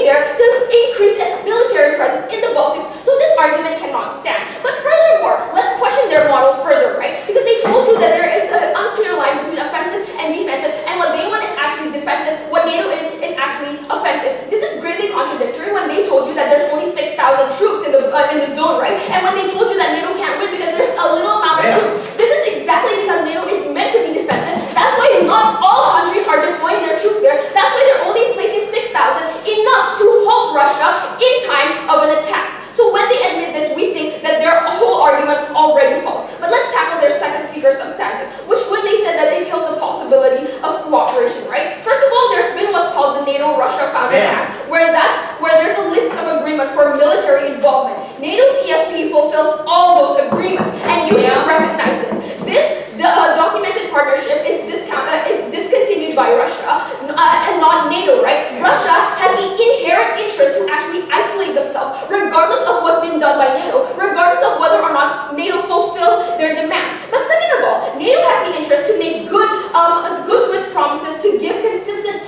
there to increase its military presence in the Baltics, so this argument cannot stand. But furthermore, let's question their model further, right? Because they told you that there is an unclear line between offensive and defensive, and what they want is actually defensive, what NATO is actually offensive. This is greatly contradictory when they told you that there's only 6,000 troops in the zone, right? And when they told you that NATO can't win because there's a little amount of troops. This is exactly because NATO is meant to be defensive. That's why not all countries are deploying their troops there. That's why they're only placing 6,000, enough to halt Russia in time of an attack. So when they admit this, we think that their whole argument already falls. But let's tackle their second speaker substantive, which when they said that it kills the possibility of cooperation, right? First of all, there's been what's called the NATO-Russia Founding Act, where there's a list of agreement for military involvement. NATO's EFP fulfills all those agreements, and you should recognize this. This documented partnership is discontinued by Russia and not NATO, right? Russia has the inherent interest to actually isolate themselves, regardless of what's been done by NATO, regardless of whether or not NATO fulfills their demands. But second of all, NATO has the interest to make good to its promises, to give consistent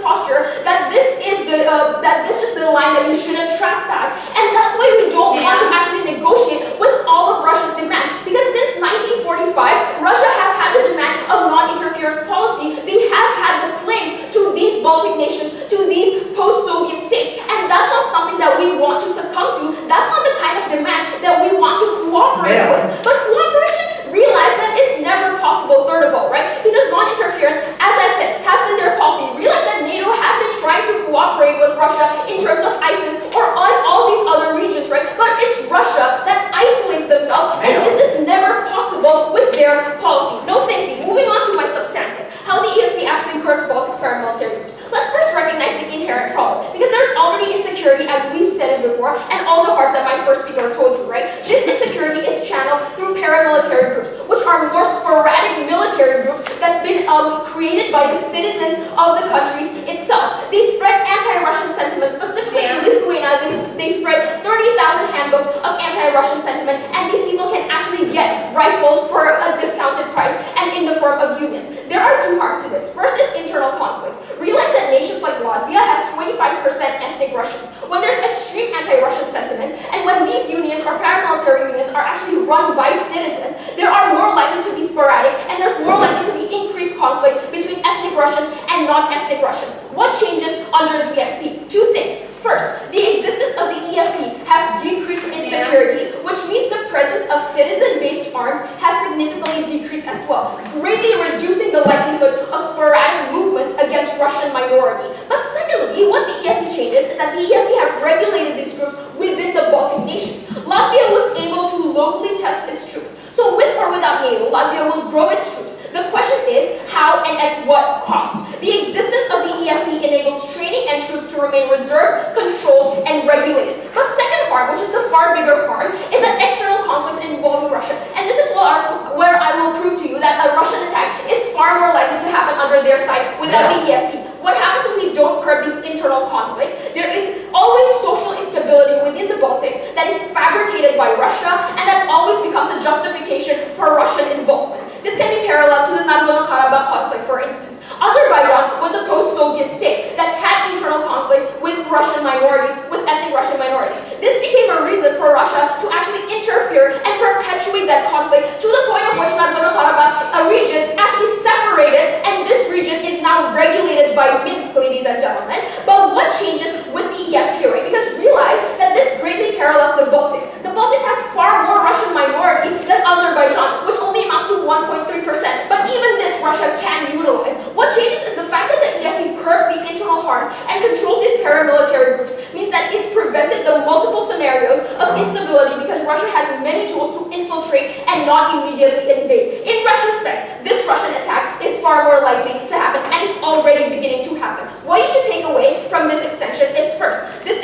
posture that this is the line that you shouldn't trespass, and that's why we don't want to actually negotiate with all of Russia's demands, because since 1945, Russia have had the demand of non-interference policy. They have had the claims to these Baltic nations, to these post-Soviet states, and that's not something that we want to succumb to. That's not the kind of demands that we want to cooperate with. But cooperation, realize that it's never possible, third of all, right? Because non-interference, as I've said, has been their policy. Realize that NATO have been trying to cooperate with Russia in terms of ISIS or on all these other regions, right? But it's Russia that isolates themselves, and this is never possible with their policy. No thank you. Moving on to my substantive. How the EFP actually curbs Baltic's paramilitary groups. Let's first recognize the inherent problem, because there's already insecurity, as we've said it before, and all the heart that my first speaker told you, right? This insecurity is channeled through paramilitary groups, which are more sporadic military groups that's been created by the citizens of the countries itself. They spread anti-Russian sentiment, specifically in Lithuania. They spread 30,000 handbooks of anti-Russian sentiment, and these people can actually get rifles for a discounted price and in the form of unions. There are two parts to this. First is internal conflicts. Realize that nations like Latvia has 25% ethnic Russians. When there's extreme anti-Russian sentiments, and when these unions or paramilitary unions are actually run by citizens, there are more likely to be sporadic, and there's more likely to be increased conflict between ethnic Russians and non-ethnic Russians. What changes under the EFP? Two things. First, the existence of the EFP has decreased insecurity, which means the presence of citizen-based arms has significantly decreased as well, greatly reducing the likelihood of sporadic movements against Russian minority. But secondly, what the EFP changes is that the EFP have regulated these groups within the Baltic nations. Latvia was able to locally test its troops. So with or without NATO, Latvia will grow its troops. The question is how and at what cost? The existence of the EFP enables training and troops to remain reserved, controlled, and regulated. But second harm, which is the far bigger harm, is that external conflicts involving Russia. And this is where I will prove to you that a Russian attack is far more likely to happen under their side without the EFP. What happens if we don't curb these internal conflicts? There is always social instability within the Baltics that is fabricated by Russia, and that always becomes a justification for Russian involvement. This can be parallel to the Nagorno-Karabakh conflict, for instance. Azerbaijan was a post-Soviet state that had internal conflicts with Russian minorities, with ethnic Russian minorities. This became a reason for Russia to actually interfere and perpetuate that conflict to the point of which Nagorno-Karabakh, a region, actually separated, and this region is now regulated by Minsk, ladies and gentlemen. But what changes with the EFP, right? Because realize that this greatly parallels the Baltics. The Baltics has far more Russian minority than Azerbaijan, which only amounts to 1.3%. But even this Russia can utilize. What changes is the fact that the EFP curbs the internal harms and controls these paramilitary groups, means that it's prevented the multiple scenarios of instability because Russia has many tools to infiltrate and not immediately invade. In retrospect, this Russian attack is far more likely to happen and is already beginning to happen. What you should take away from this extension is first, this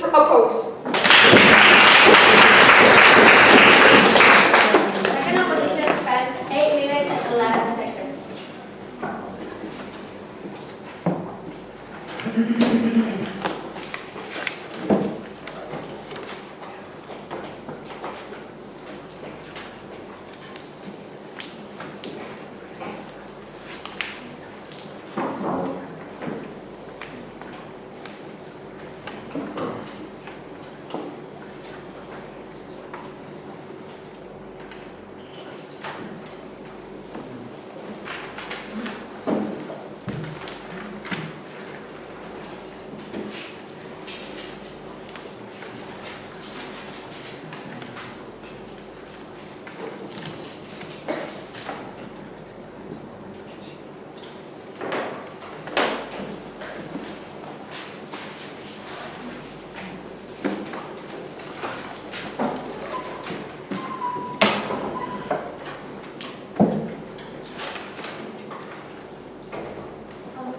Oppose. Second opposition spends 8 minutes and 11 seconds.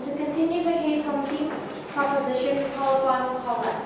To continue the case from team proposition, call upon Paulette.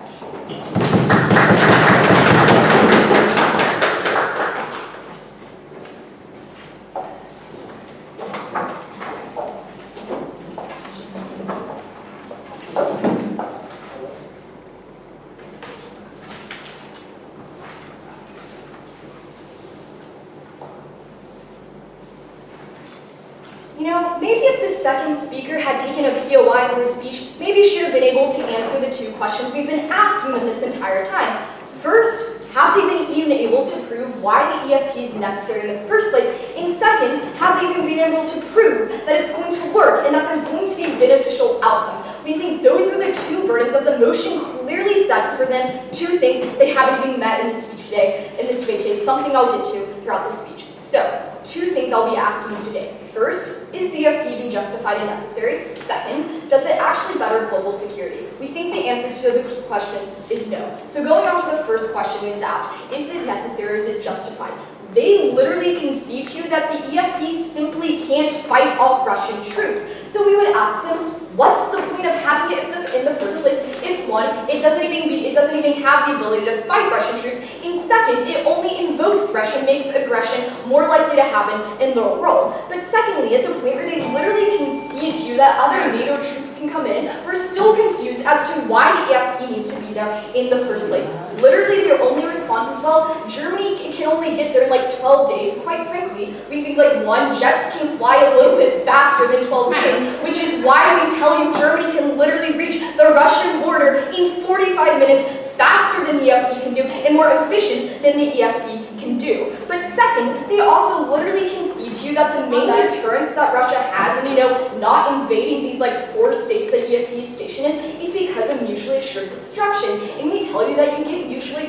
You know, maybe if the second speaker had taken a POI in her speech, maybe she would have been able to answer the two questions we've been asking them this entire time. First, have they been even able to prove why the EFP is necessary in the first place? And second, have they even been able to prove that it's going to work and that there's going to be beneficial outcomes? We think those are the two burdens that the motion clearly sets for them, two things they haven't even met in this speech today, something I'll get to throughout the speech. So, two things I'll be asking you today. First, is the EFP even justified and necessary? Second, does it actually better global security? We think the answer to those questions is no. So going on to the first question we was asked, is it necessary, is it justified? They literally concede to you that the EFP simply can't fight off Russian troops. So we would ask them, what's the point of having it in the first place if one, it doesn't even have the ability to fight Russian troops, and second, it only invokes Russia, makes aggression more likely to happen in the world. But secondly, at the point where they literally concede to you that other NATO troops can come in, we're still confused as to why the EFP needs to be there in the first place. Literally, their only response is, well, Germany can only get there in like 12 days. Quite frankly, we think like jets can fly a little bit faster than 12 days, which is why we tell you Germany can literally reach the Russian border in 45 minutes faster than the EFP can do and more efficient than the EFP can do. But second, they also literally concede to you that the main deterrence that Russia has in, not invading these like 4 states that EFP is stationed in is because of mutually assured destruction. And we tell you that you get mutually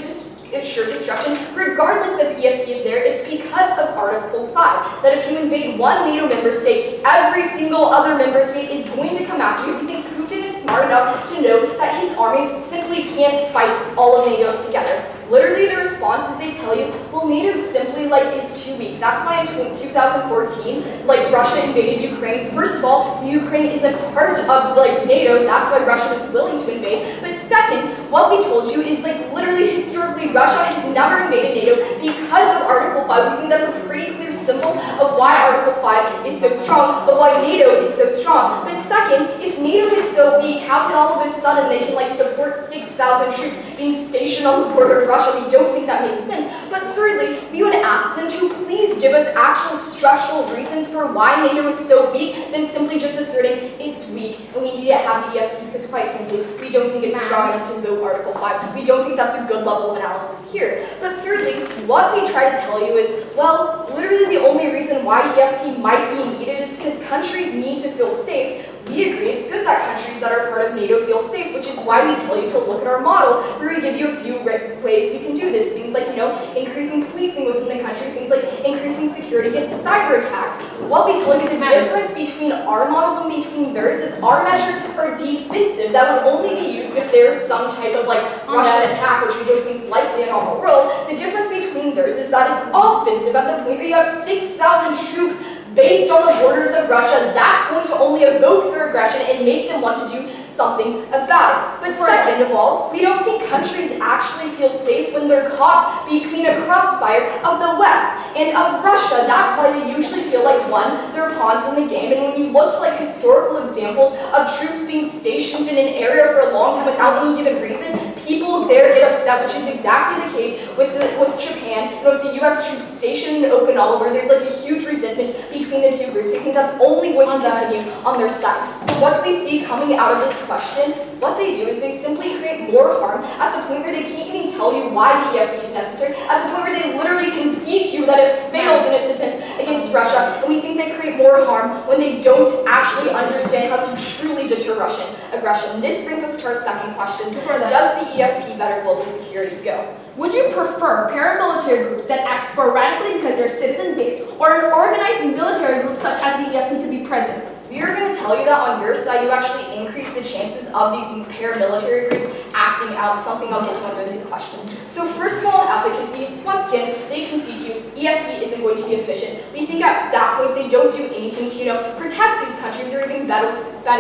assured destruction regardless of EFP is there. It's because of Article 5, that if you invade one NATO member state, every single other member state is going to come after you. We think Putin is smart enough to know that his army simply can't fight all of NATO together. Literally, the response is they tell you, well, NATO simply is too weak. That's why in 2014, Russia invaded Ukraine. First of all, Ukraine isn't part of NATO. That's why Russia was willing to invade. But second, what we told you is literally historically, Russia has never invaded NATO because of Article 5. We think that's a pretty clear symbol of why Article 5 is so strong, but why NATO is so strong. But second, if NATO is so weak, how can all of a sudden they can support 6,000 troops being stationed on the border of Russia? We don't think that makes sense. But thirdly, we would ask them to please give us actual structural reasons for why NATO is so weak than simply just asserting it's weak and we need to have the EFP because quite frankly, we don't think it's strong enough to invoke Article 5. We don't think that's a good level of analysis here. But thirdly, what they try to tell you is, well, literally the only reason why EFP might be needed is because countries need to feel safe. We agree, it's good that countries that are part of NATO feel safe, which is why we tell you to look at our model, where we give you a few ways we can do this. Things like, increasing policing within the country, things like increasing security against cyber attacks. What we tell you, the difference between our model and between theirs is our measures are defensive. That would only be used if there's some type of Russian attack, which we don't think is likely in our world. The difference between theirs is that it's offensive at the point where you have 6,000 troops based on the borders of Russia. That's going to only evoke their aggression and make them want to do something about it. But second of all, we don't think countries actually feel safe when they're caught between a crossfire of the West and of Russia. That's why they usually feel like, one, they're pawns in the game. And when you look to like historical examples of troops being stationed in an area for a long time without any given reason, people there get upset, which is exactly the case with Japan and with the U.S. troops stationed in Okinawa, where there's like a huge resentment between the two groups. They think that's only going to continue on their side. So what do we see coming out of this question? What they do is they simply create more harm at the point where they can't even tell you why the EFP is necessary, at the point where they literally concede to you that it fails in its attempt against Russia. And we think they create more harm when they don't actually understand how to truly deter Russian aggression. This brings us to our second question. Does the EFP better global security? Go. Would you prefer paramilitary groups that act sporadically because they're citizen-based, or an organized military group such as the EFP to be present? We are going to tell you that on your side, you actually increase the chances of these paramilitary groups acting out, something I'll get to under this question. So first of all, efficacy, once again, they concede to you, EFP isn't going to be efficient. We think at that point they don't do anything to, protect these countries or even better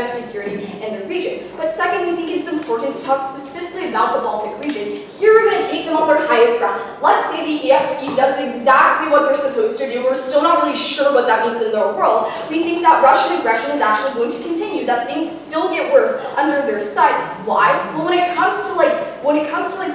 security in the region. But second, we think it's important to talk specifically about the Baltic region. Here we're going to take them on their highest ground. Let's say the EFP does exactly what they're supposed to do. We're still not really sure what that means in their world. We think that Russian aggression is actually going to continue, that things still get worse under their side. Why? Well, when it comes to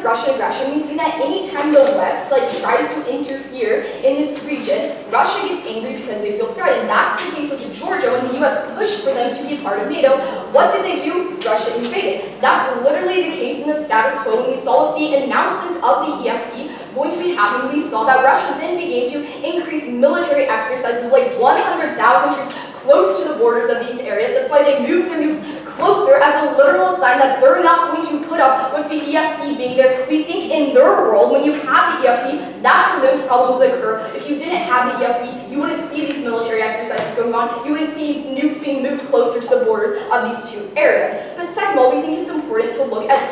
Russian aggression, we see that anytime the West tries to interfere in this region, Russia gets angry because they feel threatened. That's the case with Georgia when the US pushed for them to be a part of NATO. What did they do? Russia invaded. That's literally the case in the status quo when we saw with the announcement of the EFP going to be happening. We saw that Russia then began to increase military exercises of 100,000 troops close to the borders of these areas. That's why they moved their nukes closer as a literal sign that they're not going to put up with the EFP being there. We think in their world, when you have the EFP, that's where those problems occur. If you didn't have the EFP, you wouldn't see these military exercises going on. You wouldn't see nukes being moved closer to the borders of these two areas. But second of all, we think it's important to look at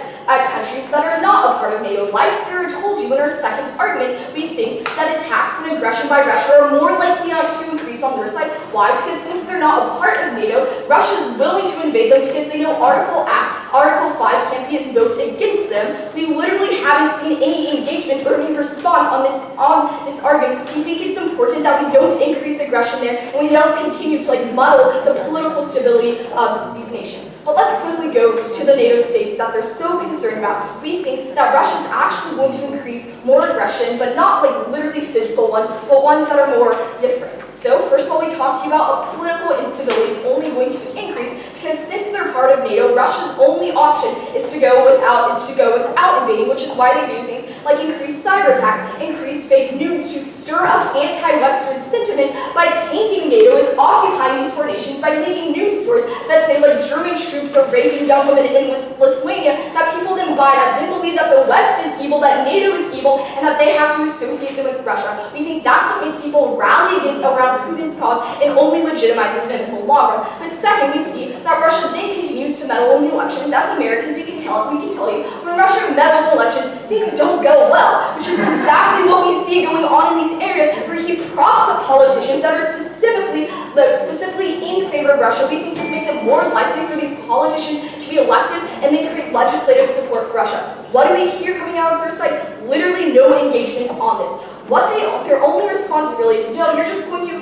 countries that are not a part of NATO. Like Sarah told you in our second argument, we think that attacks and aggression by Russia are more likely to increase on their side. Why? Because since they're not a part of NATO, Russia's willing to invade them because they know Article 5 can't be invoked against them. We literally haven't seen any engagement or any response on this argument. We think it's important that we don't increase aggression there and we don't continue to muddle the political stability of these nations. But let's quickly go to the NATO states that they're so concerned about. We think that Russia's actually going to increase more aggression, but not literally physical ones, but ones that are more different. So first of all, we talked to you about political instability is only going to increase because since they're part of NATO, Russia's only option is to go without invading, which is why they do things like increase cyber attacks, increase fake news to stir up anti-Western sentiment by painting NATO as occupying these four nations, by leaking news stories that say German troops are raping young women in Lithuania, that people then buy, that then believe that the West is evil, that NATO is evil, and that they have to associate them with Russia. We think that's what makes people rally around Putin's cause and only legitimizes him in the long run. But second, we see that Russia then continues to meddle in the elections. As Americans, we can tell you, when Russia meddles in elections, things don't go well, which is exactly what we see going on in these areas where he props up politicians that are specifically in favor of Russia. We think this makes it more likely for these politicians to be elected and they create legislative support for Russia. What do we hear coming out of their side? Literally no engagement on this. Their only response really is, no, you're just going to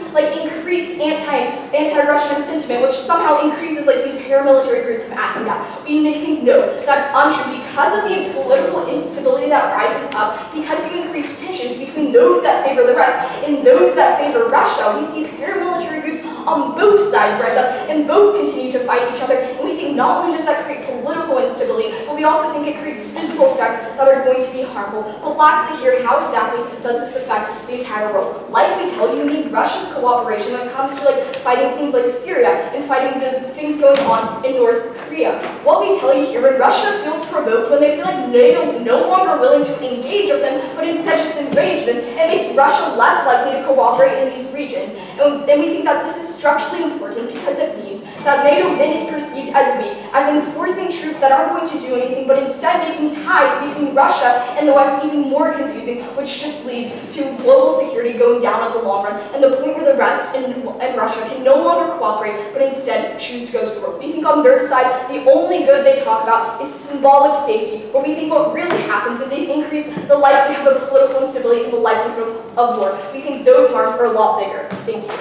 increase anti-Russian sentiment, which somehow increases these paramilitary groups from acting out. We think no, that's untrue. Because of the political instability that rises up, because you increase tensions between those that favor the West and those that favor Russia, we see paramilitary groups on both sides rise up and both continue to fight each other. And we think not only does that create political instability, but we also think it creates physical effects that are going to be harmful. But lastly here, how exactly does this affect the entire world? Like we tell you, we need Russia's cooperation when it comes to fighting things like Syria and fighting the things going on in North Korea. What we tell you here, when Russia feels provoked, when they feel like NATO's no longer willing to engage with them, but instead just enrage them, it makes Russia less likely to cooperate in these regions. And we think that this is structurally important because it means that NATO then is perceived as weak, as enforcing troops that aren't going to do anything, but instead making ties between Russia and the West even more confusing, which just leads to global security going down in the long run, and the point where the West and Russia can no longer cooperate, but instead choose to go to war. We think on their side, the only good they talk about is symbolic safety, but we think what really happens is they increase the likelihood of political instability and the likelihood of war. We think those harms are a lot bigger. Thank you.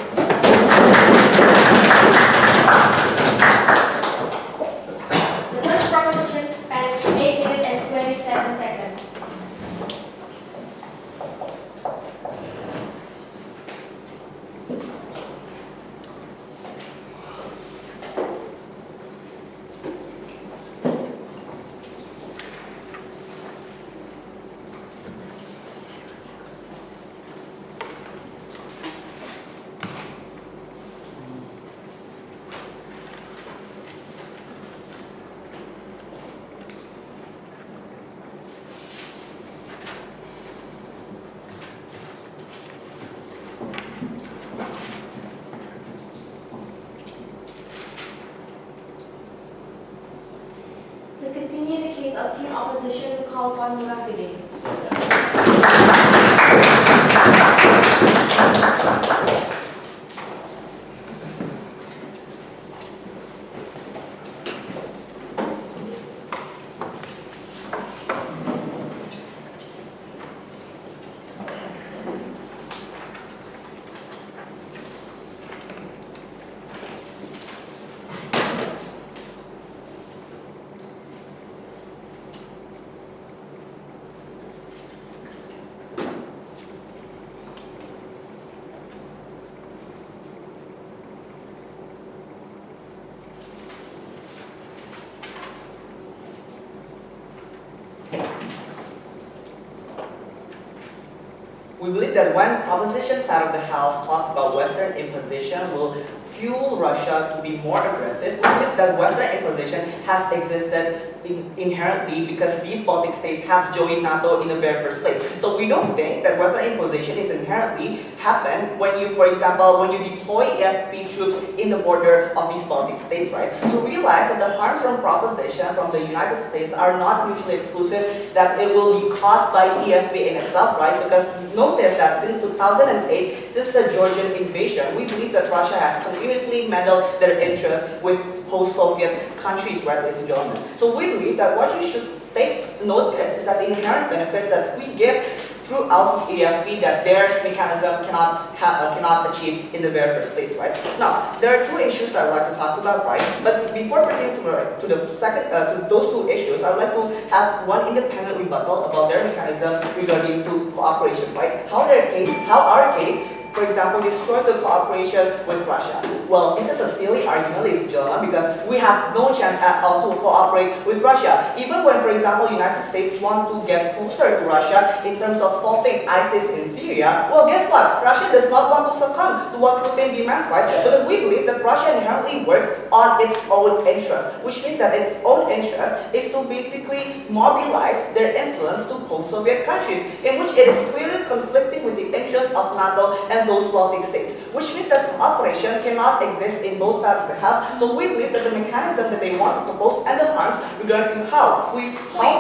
The first proposition spans 8 minutes and 27 seconds. To continue the case of team opposition, we call upon Murahidin. We believe that when opposition side of the House talked about Western imposition will fuel Russia to be more aggressive, we believe that Western imposition has existed inherently because these Baltic states have joined NATO in the very first place. So we don't think that Western imposition is inherently happen when you, for example, when you deploy EFP troops in the border of these Baltic states, right? So realize that the harms from proposition from the United States are not mutually exclusive, that it will be caused by EFP in itself, right? Because notice that since 2008, since the Georgian invasion, we believe that Russia has continuously meddled their interests with post-Soviet countries, right, ladies and gentlemen. So we believe that what you should take notice is that the inherent benefits that we give throughout EFP that their mechanism cannot achieve in the very first place, right? Now, there are two issues that I would like to talk about, right? But before proceeding to the second, to those two issues, I would like to have one independent rebuttal about their mechanism regarding to cooperation, right? How our case, for example, destroys the cooperation with Russia. Well, this is a silly argument, ladies and gentlemen, because we have no chance at all to cooperate with Russia. Even when, for example, the United States want to get closer to Russia in terms of solving ISIS in Syria, well, guess what? Russia does not want to succumb to what Putin demands, right? Yes. Because we believe that Russia inherently works on its own interest, which means that its own interest is to basically mobilize their influence to post-Soviet countries, in which it is clearly conflicting with the interests of NATO and those Baltic states, which means that cooperation cannot exist in both sides of the house. So we believe that the mechanism that they want to propose and the harms regarding how the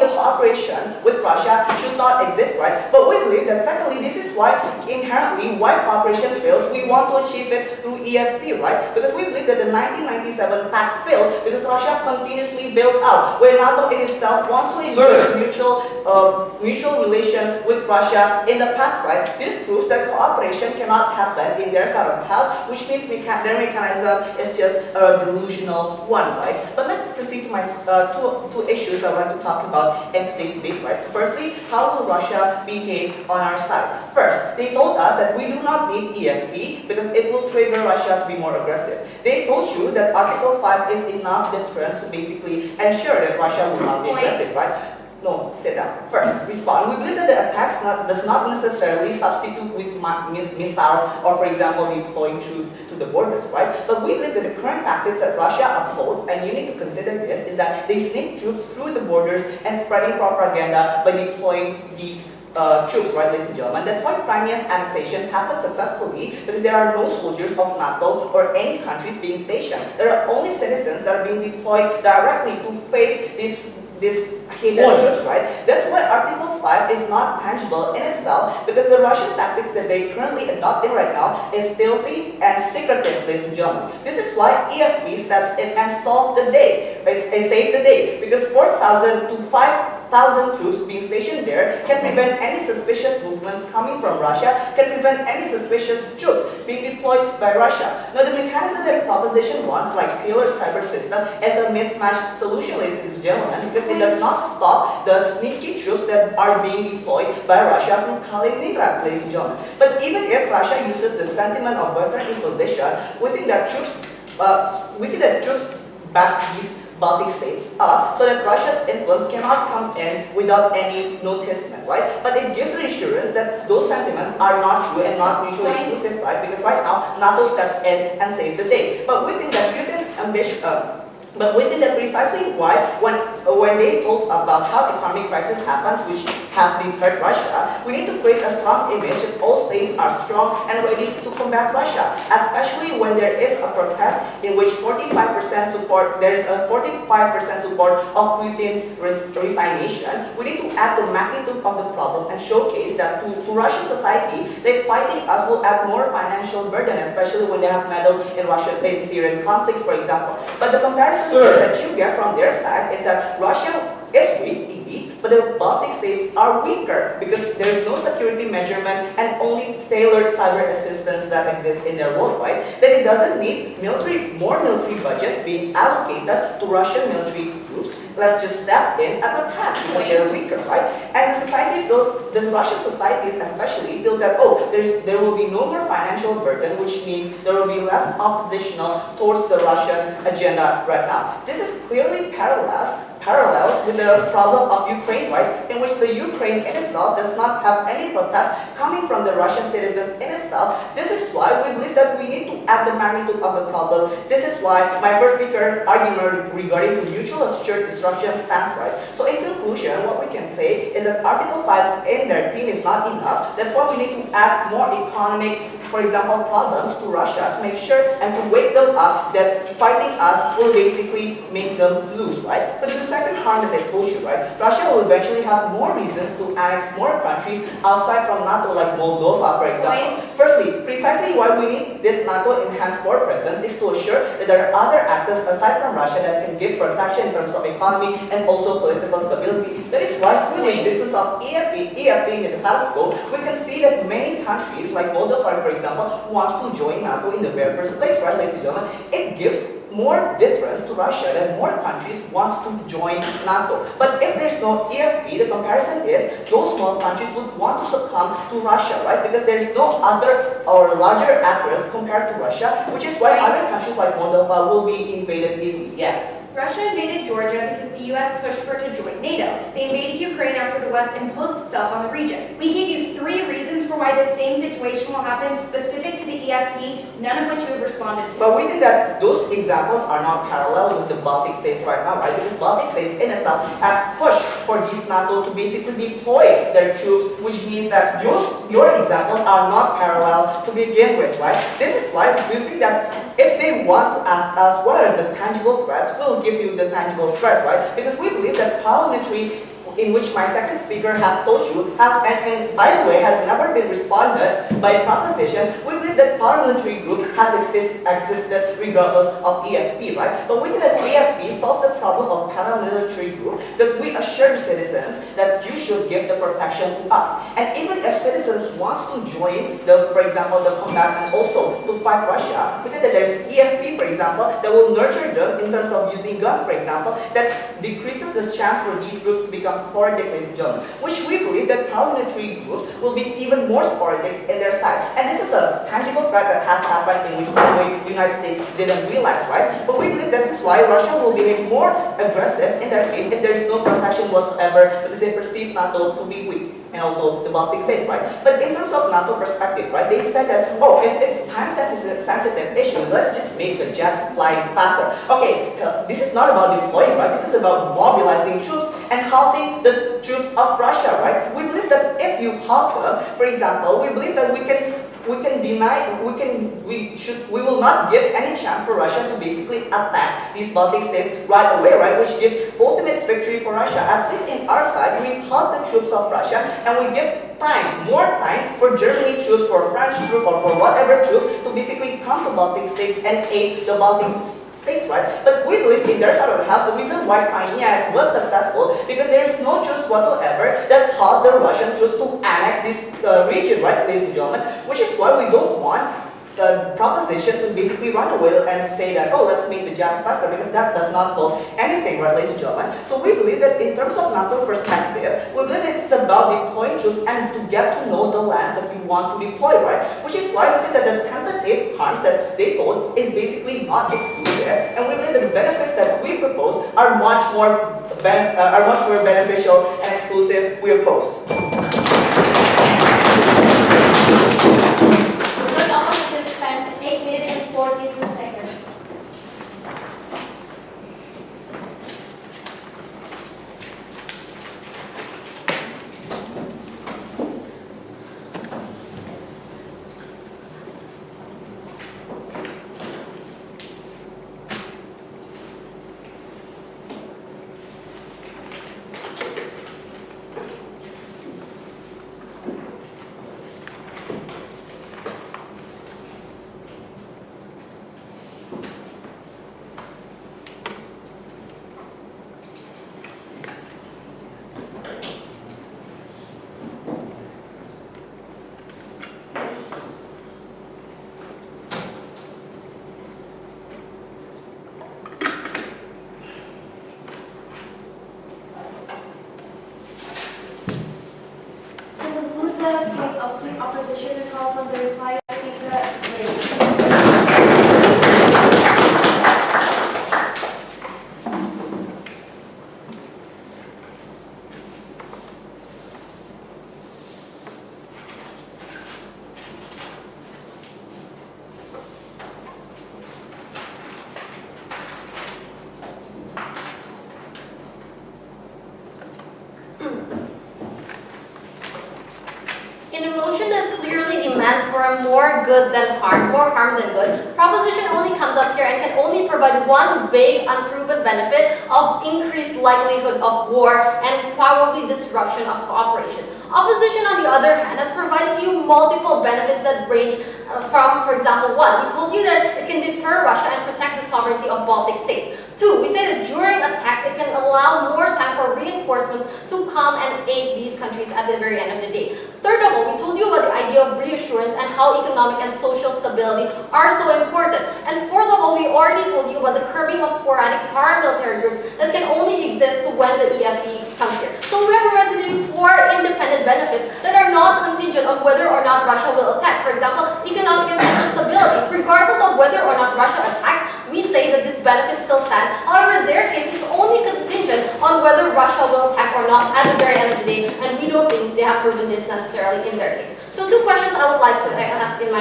cooperation with Russia should not exist, right? But we believe that secondly, this is why inherently why cooperation fails, we want to achieve it through EFP, right? Because we believe that the 1997 pact failed because Russia continuously bailed out, where NATO in itself wants to engage mutual relation with Russia in the past, right? This proves that cooperation cannot happen in their side of the house, which means their mechanism is just a delusional one, right? But let's proceed to my two issues that I want to talk about in today's debate, right? Firstly, how will Russia behave on our side? First, they told us that we do not need EFP because it will trigger Russia to be more aggressive. They told you that Article 5 is enough deterrence to basically ensure that Russia will not be aggressive, right? No, sit down. First, respond. We believe that the attacks does not necessarily substitute with missiles or, for example, deploying troops to the borders, right? But we believe that the current tactics that Russia upholds, and you need to consider this, is that they sneak troops through the borders and spreading propaganda by deploying these troops, right, ladies and gentlemen. That's why Crimea's annexation happened successfully, because there are no soldiers of NATO or any countries being stationed. There are only citizens that are being deployed directly to face this hidden troops, right? That's why Article 5 is not tangible in itself, because the Russian tactics that they currently adopting right now is stealthy and secretive, ladies and gentlemen. This is why EFP steps in and solves the day, save the day, because 4,000 to 5,000 troops being stationed there can prevent any suspicious movements coming from Russia, can prevent any suspicious troops being deployed by Russia. Now, the mechanism that Proposition wants, like tailored cyber system, is a mismatched solution, ladies and gentlemen, because it does not stop the sneaky troops that are being deployed by Russia through Kaliningrad, ladies and gentlemen. But even if Russia uses the sentiment of Western imposition, we think that troops back these Baltic states up so that Russia's influence cannot come in without any noticement, right? But it gives reassurance that those sentiments are not true and not mutually exclusive, right? Because right now, NATO steps in and saves the day. But we think that Putin's ambition, but we think that precisely why, when they told about how economic crisis happens, which has been hurt Russia, we need to create a strong image that all states are strong and ready to combat Russia, especially when there is a protest in which 45% support, there is a 45% support of Putin's resignation. We need to add the magnitude of the problem and showcase that to Russian society, that fighting us will add more financial burden, especially when they have meddled in Syrian conflicts, for example. But the comparison that you get from their side is that Russia is weak indeed, but the Baltic states are weaker because there is no security measurement and only tailored cyber assistance that exists in their worldwide. That it doesn't need more military budget being allocated to Russian military groups. Let's just step in and attack because they're weaker, right? And the society feels, this Russian society especially feels that, oh, there will be no more financial burden, which means there will be less oppositional towards the Russian agenda right now. This is clearly parallels with the problem of Ukraine, right? In which the Ukraine in itself does not have any protest coming from the Russian citizens in itself. This is why we believe that we need to add the magnitude of the problem. This is why my first speaker argument regarding the mutual assured destruction stands, right? So in conclusion, what we can say is that Article 5 in their theme is not enough. That's why we need to add more economic, for example, problems to Russia to make sure and to wake them up that fighting us will basically make them lose, right? But the second harm that I told you, right? Russia will eventually have more reasons to annex more countries outside from NATO, like Moldova, for example. Firstly, precisely why we need this NATO enhanced border presence is to assure that there are other actors aside from Russia that can give protection in terms of economy and also political stability. That is why through the existence of EFP in the status quo, we can see that many countries like Moldova, for example, wants to join NATO in the very first place, right, ladies and gentlemen? It gives more deterrence to Russia that more countries wants to join NATO. But if there's no EFP, the comparison is those small countries would want to succumb to Russia, right? Because there's no other or larger actors compared to Russia, which is why other countries like Moldova will be invaded easily. Yes. Russia invaded Georgia because the U.S. pushed for it to join NATO. They invaded Ukraine after the West imposed itself on the region. We gave you 3 reasons for why the same situation will happen specific to the EFP, none of which you have responded to. But we think that those examples are not parallel with the Baltic states right now, right? Because Baltic states in itself have pushed for these NATO to basically deploy their troops, which means that your examples are not parallel to begin with, right? This is why we think that if they want to ask us what are the tangible threats, we'll give you the tangible threats, right? Because we believe that parliamentary, in which my second speaker have told you, and by the way, has never been responded by proposition, we believe that parliamentary group has existed regardless of EFP, right? But we think that EFP solves the problem of paramilitary group because we assure citizens that you should give the protection to us. And even if citizens wants to join for example, the combat and also to fight Russia, we think that there's EFP, for example, that will nurture them in terms of using guns, for example, that decreases the chance for these groups to become sporadic, ladies and gentlemen, which we believe that parliamentary groups will be even more sporadic in their side. And this is a tangible threat that has happened in which, by the way, the United States didn't realize, right? But we believe this is why Russia will behave more aggressive in their case if there is no protection whatsoever because they perceive NATO to be weak. And also the Baltic states, right? But in terms of NATO perspective, right, they said that, oh, if it's time-sensitive issue, let's just make the jet flying faster. Okay, this is not about deploying, right? This is about mobilizing troops and halting the troops of Russia, right? We believe that if you halt them, for example, we believe that we will not give any chance for Russia to basically attack these Baltic states right away, right? Which gives ultimate victory for Russia. At least in our side, we halt the troops of Russia and we give time, more time for Germany troops, for French troops, or for whatever troops to basically come to Baltic states and aid the Baltic states, right? But we believe in their side of the house, the reason why Crimea was successful because there is no troops whatsoever that halt the Russian troops to annex this region, right, ladies and gentlemen? Which is why we don't want the proposition to basically run away and say that, oh, let's make the jets faster, because that does not solve anything, right, ladies and gentlemen? So we believe that in terms of NATO perspective, we believe it's about deploying troops and to get to know the lands that we want to deploy, right? Which is why we think that the tentative harms that they told is basically not exclusive, and we believe that the benefits that we propose are much more beneficial and exclusive. We oppose. The opposition spends 8 minutes and 42 seconds. To conclude the case of tweet opposition, we call for the reply speaker. In a motion that clearly demands for a more good than harm, more harm than good, proposition only comes up here and can only provide one vague, unproven benefit of increased likelihood of war and probably disruption of cooperation. Opposition, on the other hand, has provided you multiple benefits that range from, for example, 1, we told you that it can deter Russia and protect the sovereignty of Baltic states. 2, we say that during attacks, it can allow more time for reinforcements to come and aid these countries at the very end of the day. Third of all, we told you about the idea of reassurance and how economic and social stability are so important. And fourth of all, we already told you about the curbing of sporadic paramilitary groups that can only exist when the EFE comes here. So we have provided you 4 independent benefits that are not contingent on whether or not Russia will attack. For example, economic and social stability. Regardless of whether or not Russia attacks, we say that this benefit still stands. However, their case is only contingent on whether Russia will attack or not at the very end of the day, and we don't think they have proven this necessarily in their case. So 2 questions I would like to ask in my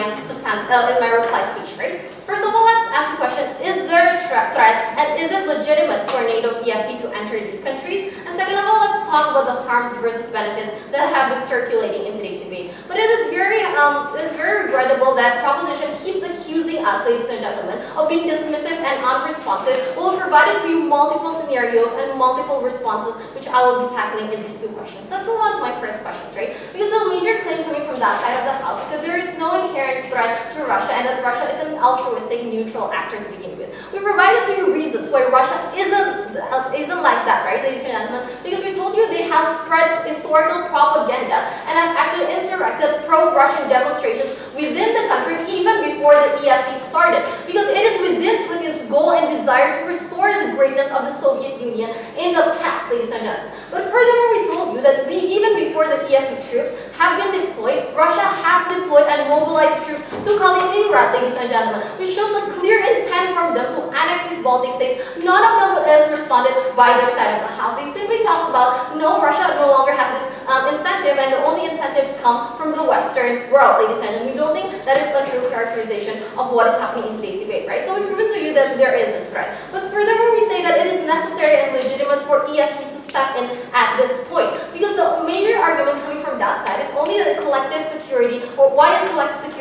reply speech, right? First of all, let's ask the question, is there a threat and is it legitimate for NATO's EFP to enter these countries? And second of all, let's talk about the harms versus benefits that have been circulating in today's debate. But it is very regrettable that proposition keeps accusing us, ladies and gentlemen, of being dismissive and unresponsive. We'll provide to you multiple scenarios and multiple responses, which I will be tackling in these 2 questions. Let's move on to my first questions, right? Because the major claim coming from that side of the house is that there is no inherent threat to Russia and that Russia is an altruistic, neutral actor to begin with. We provided to you reasons why Russia isn't like that, right, ladies and gentlemen? Because we told you they have spread historical propaganda and have actually insurrected pro-Russian demonstrations within the country even before the EFP started. Because it is within Putin's goal and desire to restore the greatness of the Soviet Union in the past, ladies and gentlemen. But furthermore, we told you that even before the EFP troops have been deployed, Russia has deployed and mobilized troops to Kaliningrad, ladies and gentlemen, which shows a clear intent from them to annex these Baltic states. None of them has responded by their side of the house. They simply talk about, no, Russia no longer have this incentive, and the only incentives come from the Western world, ladies and gentlemen. We don't think that is a true characterization of what is happening in today's debate, right? So we've proven to you that there is a threat. But furthermore, we say that it is necessary and legitimate for EFP to step in at this point. Because the major argument coming from that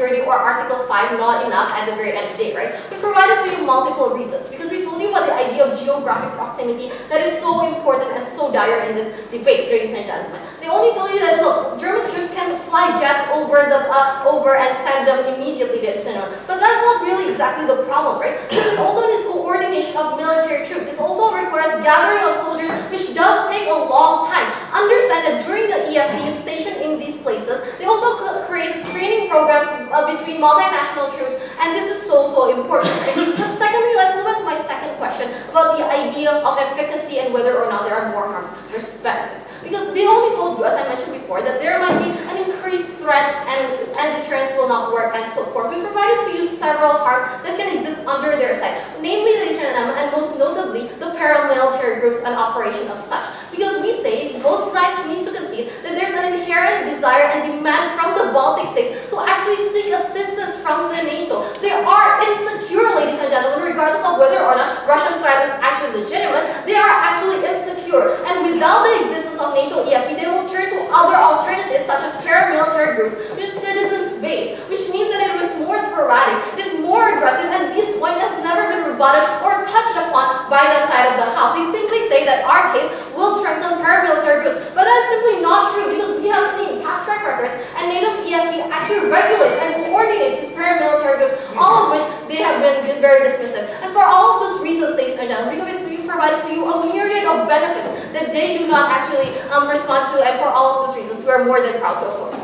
security or Article 5 not enough at the very end of the day, right? We provided for you multiple reasons because we told you about the idea of geographic proximity that is so important and so dire in this debate, ladies and gentlemen. They only told you that, look, German troops can fly jets over and send them immediately, ladies and gentlemen. But that's not really exactly the problem, right? Because it also needs coordination of military troops. It also requires gathering of soldiers, which does take a long time. Understand that during the EFP is stationed in these places, they also create training programs between multinational troops, and this is so important. Right? But secondly, let's move on to my second question about the idea of efficacy and whether or not there are more harms versus benefits. Because they only told you, as I mentioned before, that there might be an increased threat and deterrence will not work and so forth. We provided to you several harms that can exist under their side, namely, ladies and gentlemen, and most notably, the paramilitary groups and operation of such. Because we say both sides need to concede that there's an inherent desire and demand from the Baltic states to actually seek assistance from the NATO. They are insecure, ladies and gentlemen, regardless of whether or not Russian threat is actually legitimate. They are actually insecure, and without the existence of NATO EFP, they will turn to other alternatives such as paramilitary groups, which is citizens-based, which means that it is more sporadic, it is more aggressive, and this point has never been rebutted or touched upon by that side of the house. They simply say that our case will strengthen paramilitary groups, but that is simply not true because we have seen past track records and NATO's EFP actually regulates and coordinates these paramilitary groups, all of which they have been very dismissive. And for all of those reasons, ladies and gentlemen, we've provided to you a myriad of benefits that they do not actually respond to, and for all of those reasons, we are more than proud to oppose.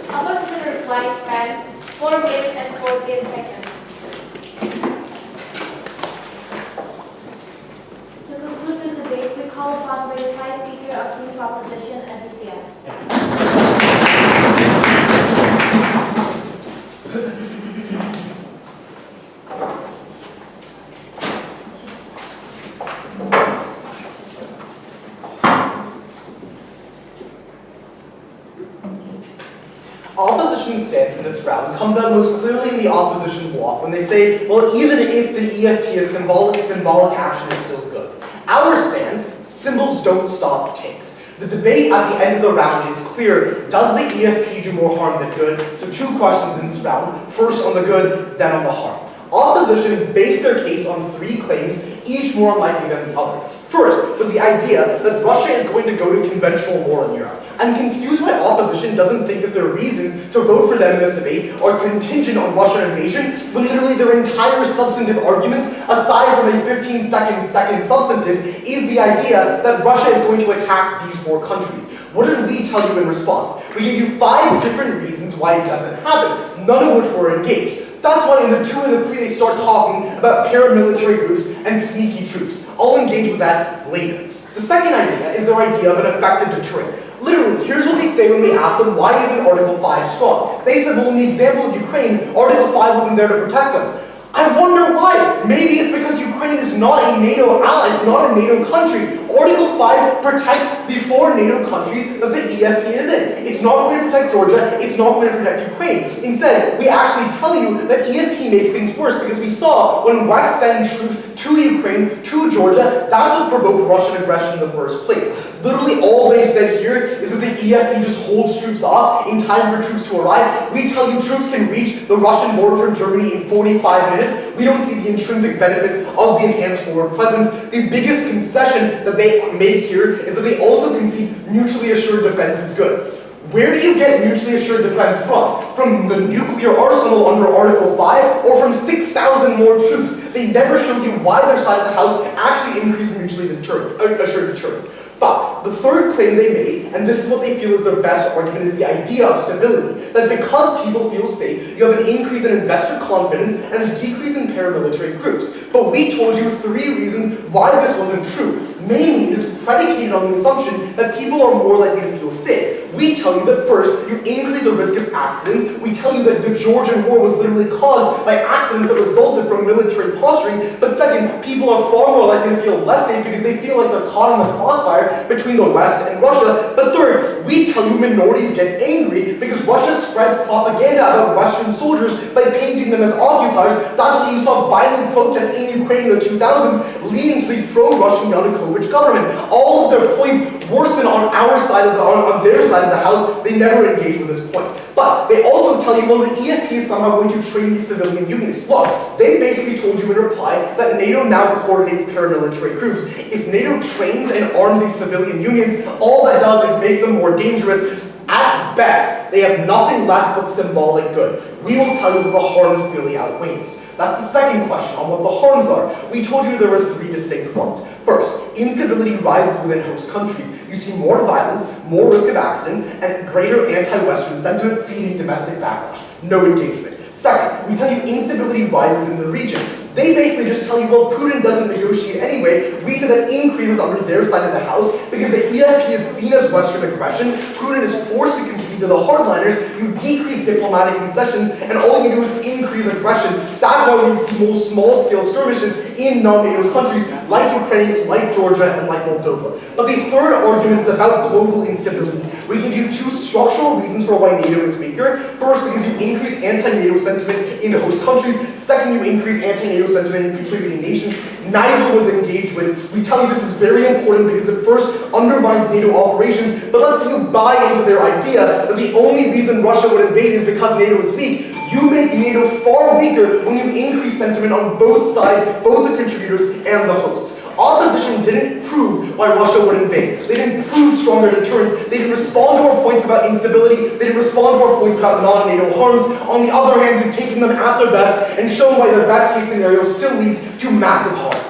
Opposition reply spans 4 minutes and 14 seconds. To conclude the debate, we call upon the reply speaker of team opposition as a TF. Opposition's stance in this round comes out most clearly in the opposition bloc when they say, well, even if the EFP is symbolic action is still good. Our stance, symbols don't stop tanks. The debate at the end of the round is clear. Does the EFP do more harm than good? So 2 questions in this round. First on the good, then on the harm. Opposition based their case on 3 claims, each more unlikely than the other. First was the idea that Russia is going to go to conventional war in Europe. I'm confused why opposition doesn't think that their reasons to vote for them in this debate are contingent on Russian invasion, when literally their entire substantive arguments, aside from a 15-second substantive, is the idea that Russia is going to attack these 4 countries. What did we tell you in response? We gave you 5 different reasons why it doesn't happen, none of which were engaged. That's why in the 2 and the 3 they start talking about paramilitary groups and sneaky troops. I'll engage with that later. The second idea is their idea of an effective deterrent. Literally, here's what they say when we ask them, why isn't Article 5 strong? They said, well, in the example of Ukraine, Article 5 wasn't there to protect them. I wonder why. Maybe it's because Ukraine is not a NATO ally, it's not a NATO country. Article 5 protects the 4 NATO countries that the EFP is in. It's not going to protect Georgia, it's not going to protect Ukraine. Instead, we actually tell you that EFP makes things worse because we saw when West sent troops to Ukraine, to Georgia, that's what provoked Russian aggression in the first place. Literally all they've said here is that the EFP just holds troops off in time for troops to arrive. We tell you troops can reach the Russian border from Germany in 45 minutes. We don't see the intrinsic benefits of the enhanced forward presence. The biggest concession that they make here is that they also concede mutually assured defense is good. Where do you get mutually assured defense from? From the nuclear arsenal under Article 5 or from 6,000 more troops? They never showed you why their side of the house actually increased mutually assured deterrence. But the third claim they made, and this is what they feel is their best argument, is the idea of stability. That because people feel safe, you have an increase in investor confidence and a decrease in paramilitary groups. But we told you 3 reasons why this wasn't true. Mainly, it is predicated on the assumption that people are more likely to feel safe. We tell you that first, you increase the risk of accidents. We tell you that the Georgian war was literally caused by accidents that resulted from military posturing. But second, people are far more likely to feel less safe because they feel like they're caught in the crossfire between the West and Russia. But third, we tell you minorities get angry because Russia spreads propaganda about Western soldiers by painting them as occupiers. That's why you saw violent protests in Ukraine in the 2000s, leading to the pro-Russian Russian Yanukovych government. All of their points worsen on our side of on their side of the house. They never engage with this point. But they also tell you, well, the EFP is somehow going to train these civilian unions. Look, they basically told you in reply that NATO now coordinates paramilitary groups. If NATO trains and arms these civilian unions, all that does is make them more dangerous. At best, they have nothing left but symbolic good. We will tell you that the harms clearly outweigh this. That's the second question on what the harms are. We told you there were three distinct harms. First, instability rises within host countries. You see more violence, more risk of accidents, and greater anti-Western sentiment feeding domestic backlash. No engagement. Second, we tell you instability rises in the region. They basically just tell you, well, Putin doesn't negotiate anyway. We say that increases under their side of the house because the EFP is seen as Western aggression. Putin is forced to concede to the hardliners. You decrease diplomatic concessions, and all you do is increase aggression. That's why we would see more small-scale skirmishes in non-NATO countries like Ukraine, like Georgia, and like Moldova. But the third argument is about global instability. We give you two structural reasons for why NATO is weaker. First, because you increase anti-NATO sentiment in the host countries. Second, you increase anti-NATO sentiment in contributing nations. Neither was engaged with. We tell you this is very important because it first undermines NATO operations, but lets you buy into their idea that the only reason Russia would invade is because NATO is weak. You make NATO far weaker when you increase sentiment on both sides, both the contributors and the hosts. Opposition didn't prove why Russia would invade. They didn't prove stronger deterrence. They didn't respond to our points about instability. They didn't respond to our points about non-NATO harms. On the other hand, we've taken them at their best and shown why their best case scenario still leads to massive harm.